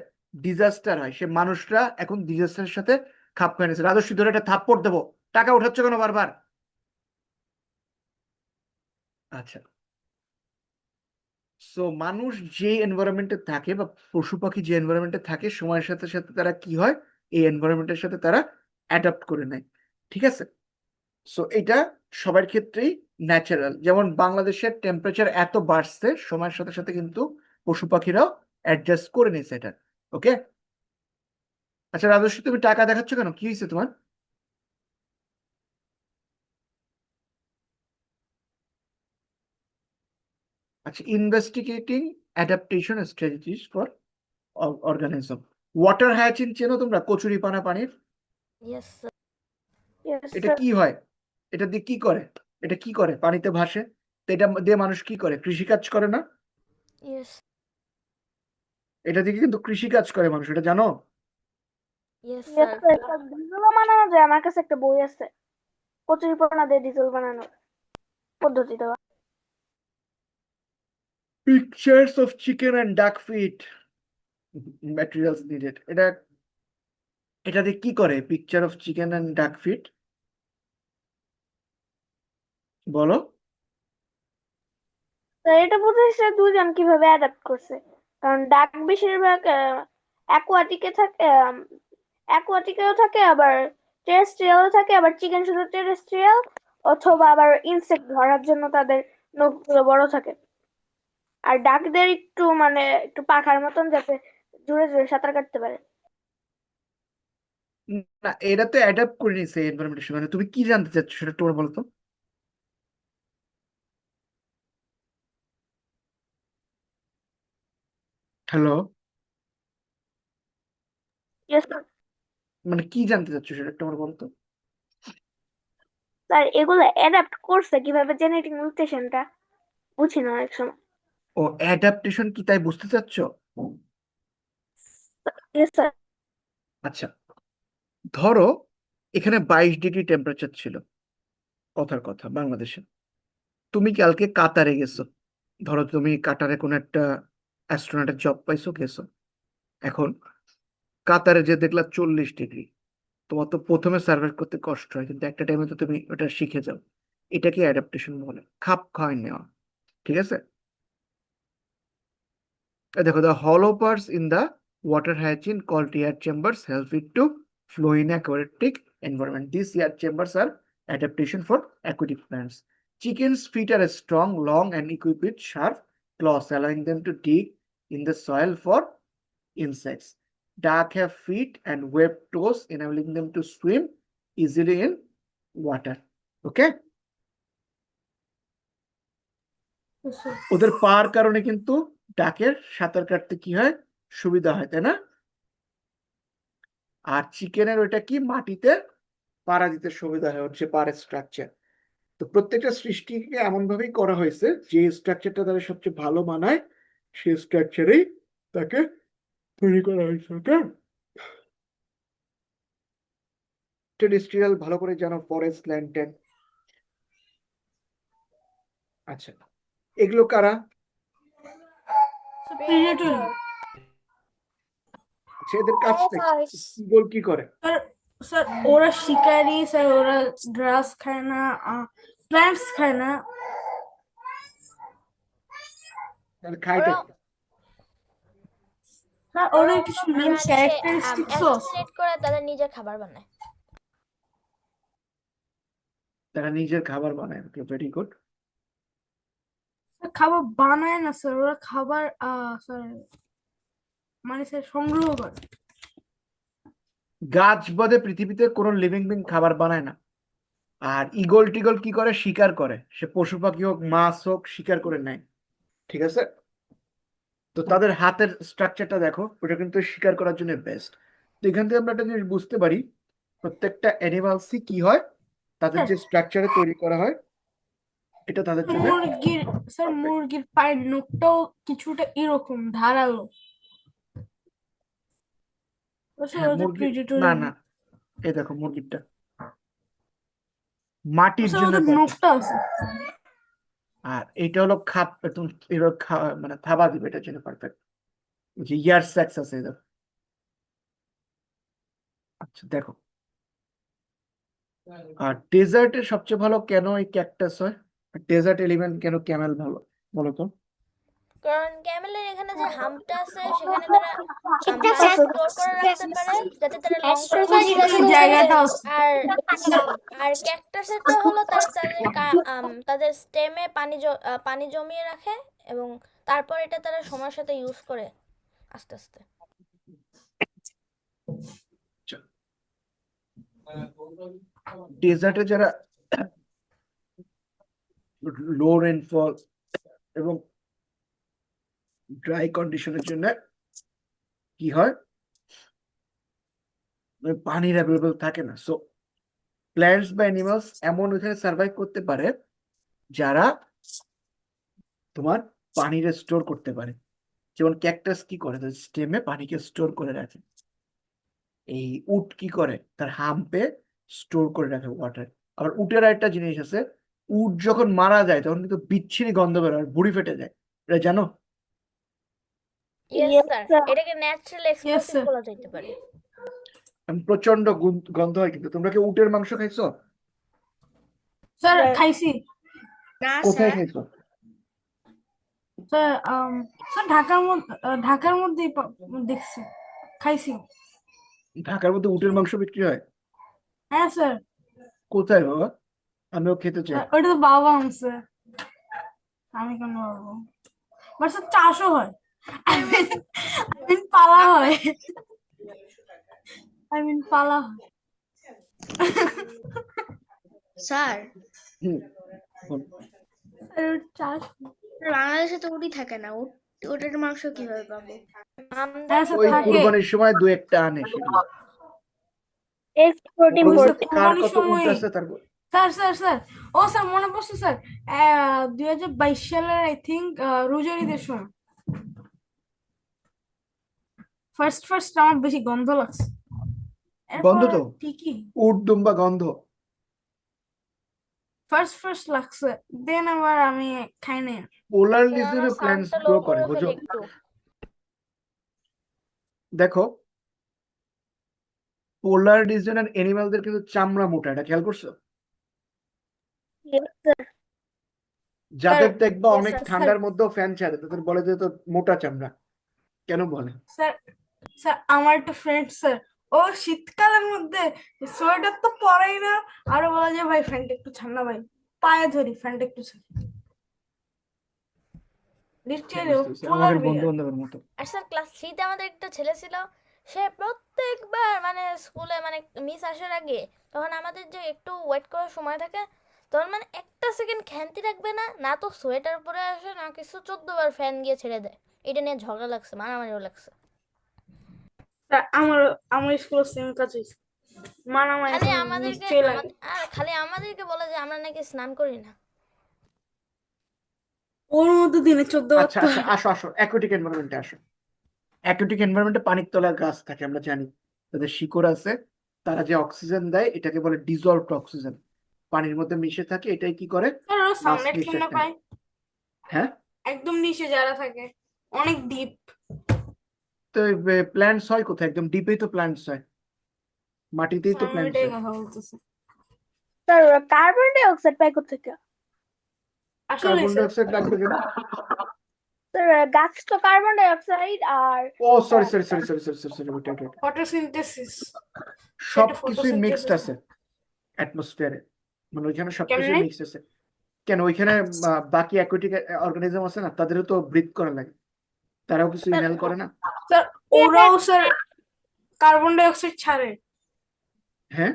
ডিজাস্টার হয়, সে মানুষরা এখন ডিজাস্টারের সাথে খাপ খাওয়ায় নিয়েছে। রাজস্বী ধরে একটা থাপ্পড় দেবো, টাকা উঠাচ্ছ কেন বারবার? আচ্ছা, সো মানুষ যে এনভায়রনমেন্টে থাকে বা পশু পাখি যে এনভায়রনমেন্টে থাকে, সময়ের সাথে সাথে তারা কি হয়, এই এনভায়রনমেন্টের সাথে তারা অ্যাডাপ্ট করে নেয়। ঠিক আছে। সো এটা সবার ক্ষেত্রেই ন্যাচারাল। যেমন বাংলাদেশের টেম্পারেচার এত বাড়ছে, সময়ের সাথে সাথে কিন্তু পশু পাখিরাও অ্যাডজাস্ট করে নিয়েছে এটা। ওকে। আচ্ছা রাজস্বী, তুমি টাকা দেখাচ্ছ কেন, কি হয়েছে তোমার? আচ্ছা, investigating adaptation strategies for organism. Water hyacinth চেনো তোমরা, কচুরিপানা পানির? Yes sir. Yes, এটা sir. কি হয়, এটা দিয়ে কি করে, এটা কি করে, পানিতে ভাসে, তো এটা দিয়ে মানুষ কি করে, কৃষিকাজ করে না? ইয়েস এটা দিয়ে কিন্তু কৃষিকাজ করে মানুষ, এটা জানো? Yes Yes, sir. sir. ডিজেলও বানানো যায়, আমার কাছে একটা বই আছে কচুরিপানা দিয়ে ডিজেল বানানোর পদ্ধতি দেওয়া। Pictures of chicken and duck feet, materials needed. এটা এটা দিয়ে কি করে, picture of chicken and duck feet, বলো। তো এটা বুঝাইছে দুজন কিভাবে অ্যাডাপ্ট করছে, কারণ ডাক বেশিরভাগ অ্যাকুয়াটিকে থাকে, অ্যাকুয়াটিকেও থাকে, আবার টেরেস্ট্রিয়ালও থাকে, আবার চিকেন শুধু টেরেস্ট্রিয়াল, অথবা আবার ইনসেক্ট ধরার জন্য তাদের নখগুলো বড় থাকে। আর ডাকদের একটু মানে একটু পাখার মতন, যাতে জোরে জোরে সাঁতার কাটতে পারে। না, এরা তো অ্যাডাপ্ট করে নিয়েছে এনভায়রনমেন্টের সঙ্গে। মানে তুমি কি জানতে চাচ্ছ সেটা তোমার বলো তো। Hello, Yes, sir. মানে কি জানতে চাচ্ছ সেটা তোমার বলো তো। স্যার এগুলো অ্যাডাপ্ট করছে কিভাবে, জেনেটিক মিউটেশনটা বুঝি না অনেক সময়। ও, অ্যাডাপ্টেশন কি তাই বুঝতে চাচ্ছ? Yes, sir. আচ্ছা, ধরো এখানে 22 ডিগ্রি টেম্পারেচার ছিল, কথার কথা বাংলাদেশে। তুমি কালকে কাতারে গেছো, ধরো তুমি কাতারে কোনো একটা অ্যাস্ট্রোনটের জব পাইছো, গেছো। এখন কাতারে যে দেখলা 40 ডিগ্রি, তোমার তো প্রথমে সার্ভাইভ করতে কষ্ট হয়, কিন্তু একটা টাইমে তো তুমি ওটা শিখে যাও। এটাকে অ্যাডাপ্টেশন বলে, খাপ খাওয়াই নেওয়া। ঠিক আছে? দেখো, the hollow parts in the water hygiene called air chambers help it to flow in aquatic environment. These air chambers are adaptation for aquatic plants. Chickens' feet are strong, long, and equipped with sharp claws, allowing them to dig in the soil for insects. Duck have feet and webbed toes, enabling them to swim easily in water. Okay? Yes, sir. ওদের পার কারণে কিন্তু ডাকের সাঁতার কাটতে কি হয়, সুবিধা হয়, তাই না? আর চিকেনের ওইটা কি, মাটিতে পাড়া দিতে সুবিধা হয়, হচ্ছে পাড়ের স্ট্রাকচার। তো প্রত্যেকটা সৃষ্টিকে এমন ভাবেই করা হয়েছে যে স্ট্রাকচারটা তাদের সবচেয়ে ভালো মানায়, সেই স্ট্রাকচারেই তাকে তৈরি করা হয়েছে। ওকে, টেরেস্ট্রিয়াল ভালো করে জানো, ফরেস্ট, ল্যান্ড। আচ্ছা, এগুলো কারা? Predatory. আচ্ছা, এদের কাজটা কি? ঈগল কি করে? স্যার স্যার ওরা শিকারি স্যার, ওরা গ্রাস খায় না, প্ল্যান্টস খায় না। তাহলে খাইটা ওরা কি? স্যার ওদের কিছু মেন হচ্ছে ক্যারেক্টারিস্টিক্সও আছে। অ্যাসোসিয়েট করে তাদের নিজের খাবার বানায়। তারা নিজের খাবার বানায়। Very good. স্যার খাবার বানায় না স্যার, ওরা খাবার স্যার মানে স্যার সংগ্রহ করে। গাছ বাদে পৃথিবীতে কোনো লিভিং বিং খাবার বানায় না। আর ঈগল টিগল কি করে, শিকার করে। সে পশু পাখি হোক, মাছ হোক, শিকার করে নেয়। ঠিক আছে? তো তাদের হাতের স্ট্রাকচারটা দেখো, ওটা কিন্তু শিকার করার জন্য বেস্ট। তো এখান থেকে আমরা একটা জিনিস বুঝতে পারি, প্রত্যেকটা অ্যানিমালসই কি হয়, তাদের যে স্ট্রাকচারে তৈরি করা হয়, এটা তাদের জন্য মুরগির স্যার perfect। মুরগির পায়ের নখটাও কিছুটা এরকম ধারালো। স্যার হ্যাঁ, ওদের মুরগি, প্রেডেটরি না না। না, এই দেখো মুরগিটা মাটির স্যার জন্য ওদের perfect। নখটা আছে। আর এটা হলো খাপ, তুমি এবার মানে থাবা দিবে, এটার জন্য পারফেক্ট। যে ইয়ার স্যাক্স আছে, এই দেখো। আচ্ছা দেখো, আর ডেজার্টের সবচেয়ে ভালো কেন এই ক্যাকটাস হয়? ডেজার্ট এলিমেন্ট কেন ক্যামেল ভালো, বলো তো? কারণ ক্যামেলের এখানে যে হাম্পটা আছে সেখানে তারা পানি স্টোর করে রাখতে পারে যাতে তারা লং টার্ম এই জায়গাটা আছে। আর আর ক্যাকটাসেরটা হলো তারা তাদের স্টেমে পানি জমিয়ে রাখে এবং তারপর এটা তারা সময়ের সাথে ইউজ করে আস্তে আস্তে। ডেজার্টে যারা লো রেনফল এবং ড্রাই কন্ডিশনের জন্য কি হয়, পানির অ্যাভেলেবল থাকে না। সো প্ল্যান্টস বা অ্যানিমালস এমন ওখানে সার্ভাইভ করতে পারে যারা তোমার পানিরে স্টোর করতে পারে। যেমন ক্যাকটাস কি করে, তার স্টেমে পানিকে স্টোর করে রাখে। এই উট কি করে, তার হাম্পে স্টোর করে রাখে ওয়াটার। আবার উটের একটা জিনিস আছে, উট যখন মারা যায় তখন কিন্তু বিচ্ছিরি গন্ধ বেরোয়, বুড়ি ফেটে যায়। এটা জানো? ইয়েস স্যার, এটাকে ন্যাচারাল Yes, এক্সপ্লোসিভ sir. বলা যেতে পারে। প্রচন্ড গন্ধ হয়। কিন্তু তোমরা কি উটের মাংস খাইছো? স্যার খাইছি। কোথায় খাইছো? স্যার স্যার ঢাকার মধ্যেই দেখছি, খাইছি। ঢাকার মধ্যে উটের মাংস বিক্রি হয়? হ্যাঁ স্যার, কোথায় বাবা? আমিও খেতে চাই। ওটা তো বাবা আনছে, আমি কেন পারবো? বাট স্যার চাষও হয়, I mean পালা হয়, পালা হয়। স্যার হুম, বল। স্যার চাষ বাংলাদেশে তো উটি থাকে না, ওটার মাংস কিভাবে পাবো? হ্যাঁ স্যার ওই থাকে। কুরবানির সময় দু একটা আনে সেগুলো। এক্সপোর্ট ওই ইম্পোর্ট। কার কুরবানির কত উট সময় আছে তারপর। স্যার স্যার স্যার ও স্যার মনে পড়ছে স্যার, 2022 সালের আই থিঙ্ক রোজার ঈদের সময় ফার্স্ট আমার বেশি গন্ধ লাগছে। গন্ধ এরপর তো, ঠিকই। উট দুম্বা গন্ধ। ফার্স্ট লাগছে, দেন আবার আমি খাই নাই। পোলার আমার লিজেরও প্ল্যান্টস সাউন্ডটা লো গ্রো করে করে বুঝো। ফেলি একটু। দেখো পোলার রিজনের এনিমালদের কিন্তু চামড়া মোটা, এটা খেয়াল করছো? Yes, sir. যাদের দেখবা yes, অনেক sir, ঠান্ডার মধ্যেও ফ্যান ছাড়ে তাদের বলে যে তো মোটা চামড়া, কেন বলে? স্যার স্যার আমার একটা ফ্রেন্ড স্যার, ও শীতকালের মধ্যে সোয়েটার তো পরেই না, আরো বলা যায় ভাই ফ্যানটা একটু ঠান্ডা, ভাই পায়ে ধরি ফ্যানটা একটু লিটারালি ও বুঝতেছি, পোলার আমাদের বন্ধু বিয়ার। বান্ধবের মতো। আর স্যার ক্লাস 3-তে আমাদের একটা ছেলে ছিল, সে প্রত্যেকবার মানে স্কুলে মানে মিস আসার আগে, তখন আমাদের যে একটু ওয়েট করার সময় থাকে, তখন মানে একটা সেকেন্ড খ্যান্তি রাখবে না, না তো সোয়েটার পরে আসে না কিছু, 14 বার ফ্যান গিয়ে ছেড়ে দেয়। এটা নিয়ে ঝগড়া লাগছে, মারামারিও লাগছে। আমার স্কুলে সেম কাজ হয়েছে, মারামারি খালি তো আমাদেরকে নিশ্চয়ই লাগে। আর খালি আমাদেরকে বলে যে আমরা নাকি স্নান করি না। ওর মধ্যে দিনে 14 বার আচ্ছা তো আচ্ছা, আসো আসো, অ্যাকুয়াটিক এনভায়রনমেন্টে আসো। অ্যাকুয়াটিক এনভায়রনমেন্টে পানির তলায় গাছ থাকে, আমরা জানি তাদের শিকড় আছে, তারা যে অক্সিজেন দেয় এটাকে বলে ডিজলভড অক্সিজেন, পানির মধ্যে মিশে থাকে, এটাই কি করে স্যার ওরা মাছ সানলাইট নিঃশ্বাস কেমনে নেয়। পায়? হ্যাঁ, একদম নিচে যারা থাকে, অনেক ডিপ। তো প্ল্যান্টস হয় কোথায়? একদম ডিপেই তো প্ল্যান্টস হয়, মাটিতেই তো আমি প্ল্যান্টস এটাই হয়। কথা বলতেছি। স্যার ওরা কার্বন ডাই অক্সাইড পায় কোথেকে? আসলে কার্বন ডাই অক্সাইড লাগবে কেন? স্যার গাছ তো কার্বন ডাই অক্সাইড আর ও sorry sorry sorry sorry sorry sorry sorry, ওইটা ওইটা। ফটোসিনথেসিস, সব সেটা কিছুই মিক্সড ফটোসিনথেসিস আছে অ্যাটমসফিয়ারে, মানে ওইখানে সবকিছু কেমনে? মিক্সড আছে। কেন ওইখানে বাকি অ্যাকুয়াটিক অর্গানিজম আছে না, তাদেরও তো ব্রিথ করা লাগে, তারাও কিছু স্যার ইনহেল করে না? স্যার ওরাও স্যার কার্বন ডাই অক্সাইড ছাড়ে। হ্যাঁ,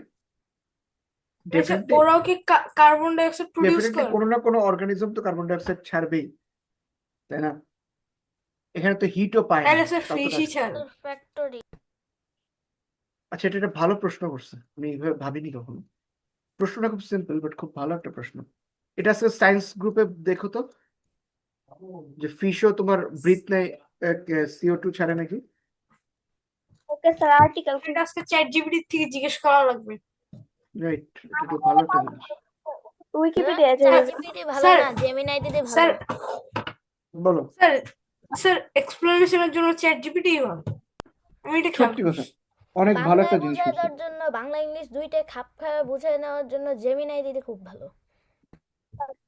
মানে স্যার ডেফিনেটলি। ওরাও কি carbon die oxide produce definitely করে? কোনো না কোনো অর্গানিজম তো কার্বন ডাই অক্সাইড ছাড়বেই, তাই না? এখানে তো হিটও পায় না তাহলে স্যার ততটা। ফিশই ছাড়ে। ফ্যাক্টরি। আচ্ছা, এটা একটা ভালো প্রশ্ন করছে, আমি এইভাবে ভাবিনি কখনো। প্রশ্নটা খুব সিম্পল বাট খুব ভালো একটা প্রশ্ন। এটা আছে সায়েন্স গ্রুপে, দেখো তো যে ফিশও তোমার ব্রিথ নেয়, CO2 ছাড়ে নাকি? ওকে স্যার আর্টিকেল এটা আজকে চ্যাট জিপিটি থেকে জিজ্ঞেস করা লাগবে। রাইট, এটা তো ভালো একটা জিনিস। উইকিপিডিয়া চ্যাট জিপিটি ভালো স্যার না, জেমিনাই দিদি ভালো। স্যার বলো। স্যার স্যার এক্সপ্লেনেশনের জন্য চ্যাট জিপিটি ভালো, আমি এটা খেয়াল সত্যি কথা, করছি। অনেক ভালো বাংলায় একটা জিনিস বুঝায় করছে। দেওয়ার জন্য, বাংলা ইংলিশ দুইটাই খাপ খাওয়া বুঝায় নেওয়ার জন্য জেমিনাই দিদি খুব ভালো।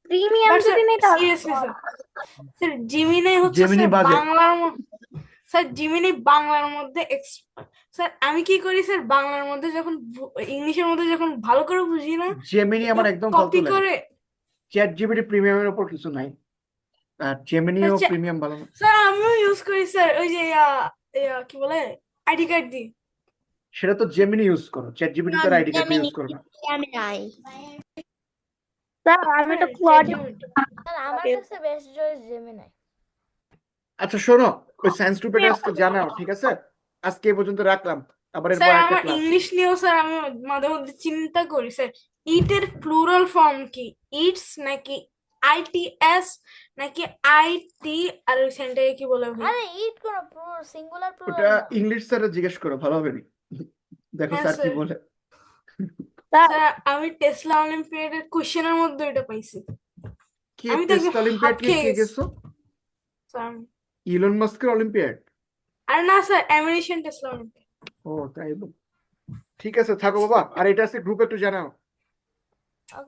প্রিমিয়াম বাট স্যার যদি নেই তাহলে সিরিয়াসলি স্যার, স্যার জিমিনাই হচ্ছে জেমিনি স্যার বাজে। স্যার জিমিনি বাংলার মধ্যে স্যার আমি কি করি স্যার, বাংলার মধ্যে যখন ইংলিশের মধ্যে যখন ভালো করে বুঝি না, জেমিনি আমার একদম ফালতু কপি লাগে। করে। চ্যাট জিপিটি প্রিমিয়ামের উপর কিছু নাই, আর জেমিনিও স্যার প্রিমিয়াম ভালো না। স্যার আমিও ইউজ করি স্যার, ওই যে কি বলে আইডি কার্ড দিয়ে। সেটা তো জেমিনি ইউজ করো, চ্যাট জিপিটি তো আইডি কার্ড ইউজ করো না। স্যার আমি তো হ্যাঁ, ক্লড আর আমার কাছে বেস্ট চয়েস জেমিনাই। আচ্ছা শোনো, ওই সায়েন্স গ্রুপে আজকে জানাও, ঠিক আছে? আজকে এই পর্যন্ত রাখলাম, আবার এরপর স্যার একটা আমার ক্লাস। ইংলিশ নিয়েও স্যার আমি মাঝে মধ্যে চিন্তা করি স্যার, ইটের প্লুরাল ফর্ম কি, ইটস নাকি ITS নাকি IT, আর ওই সেন্টারে কি বলে ভাই? আরে ইট কোন সিঙ্গুলার ওটা প্লুরাল না। ইংলিশ স্যারে জিজ্ঞেস করো, ভালো হবে নি। দেখো হ্যাঁ স্যার কি স্যার, বলে। স্যার স্যার আমি টেসলা অলিম্পিয়াডের কোশ্চেনের মধ্যে এটা পাইছি, কে আমি তো টেস্ট একদম অলিম্পিয়াড হাত নিয়ে খেয়ে কে গেছি গেছো? স্যার। ইলন মাস্কের অলিম্পিয়াড? আর না স্যার আমেরিকান টেসলা অলিম্পিয়াড। ও তাই বল। ঠিক আছে থাকো বাবা, আর এটা আছে গ্রুপে একটু জানাও,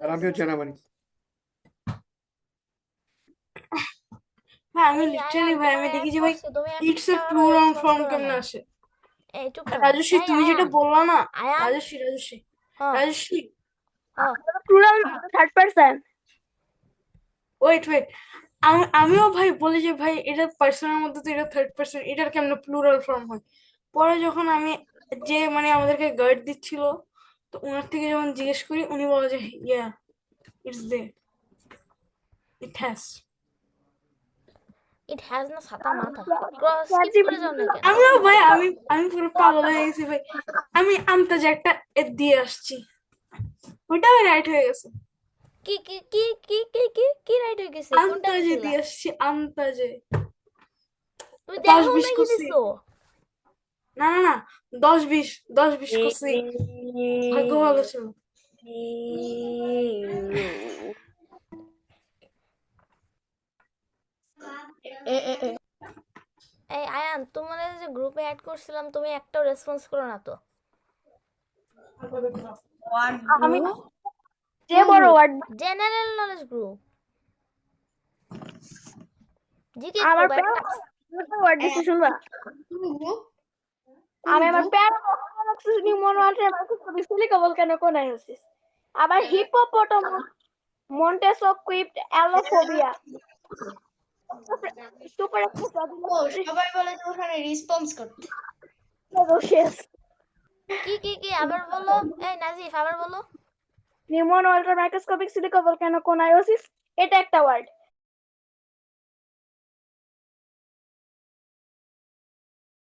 আর আমিও জানাবানি। ভাই আমি লিটারালি ভাই আমি দেখি যে ভাই ইটস এর প্লুরাল ফর্ম কেমনে আসে। এই চুপ রাজশ্রী তুমি যেটা বললা না, Ayaan. Rajashree Rajashree plural third person. Wait আমিও ভাই বলি যে ভাই এটা পার্সনের মধ্যে তো এটা থার্ড পার্সন, এটার কেমনে প্লুরাল ফর্ম হয়। পরে যখন আমি যে মানে আমাদেরকে গাইড দিচ্ছিল, তো ওনার থেকে যখন জিজ্ঞেস করি উনি বলে যে yeah it's they, it has. It has না ছাতা মাথা, স্কিপ করে যাও না কেন? আমিও ভাই আমি পুরো পাগল হয়ে গেছি ভাই, আমি আমতাজে একটা দিয়ে আসছি, ওইটাও রাইট হয়ে গেছে। কি কি কি কি কি কি কি রাইট হয়ে গেছে? কোনটা আমতাজে দিছিলা? দিয়ে আসছি, আমতাজে। তুমি 10 দেখো 20 নাকি করছি। দিছো? না 10 20 করছি, ভাগ্য ভালো ছিল। এই আয়ান, তোমার যে গ্রুপে অ্যাড করছিলাম তুমি একটাও রেসপন্স করো না তো। আমি যে বড় word general knowledge group, GK আমার গ্রুপ একটা। ওয়ার্ড দিতে শুনবা। আমি আমার প্যারাডক্সিস নিউমোনিয়ালটা মাইক্রোস্কোপিক সিলিকবল কেনোকোনাইসিস, আবার হিপোপোটামাস মন্টেসোকুইপ্ট অ্যালোফোবিয়া সুপার সবাই বলে যে ওখানে রেসপন্স করতে। কি আবার বলো, এই নাজিফ আবার বলো। নিউমোনিয়ালটা মাইক্রোস্কোপিক সিলিকবল কেনোকোনাইসিস, এটা একটা ওয়ার্ড।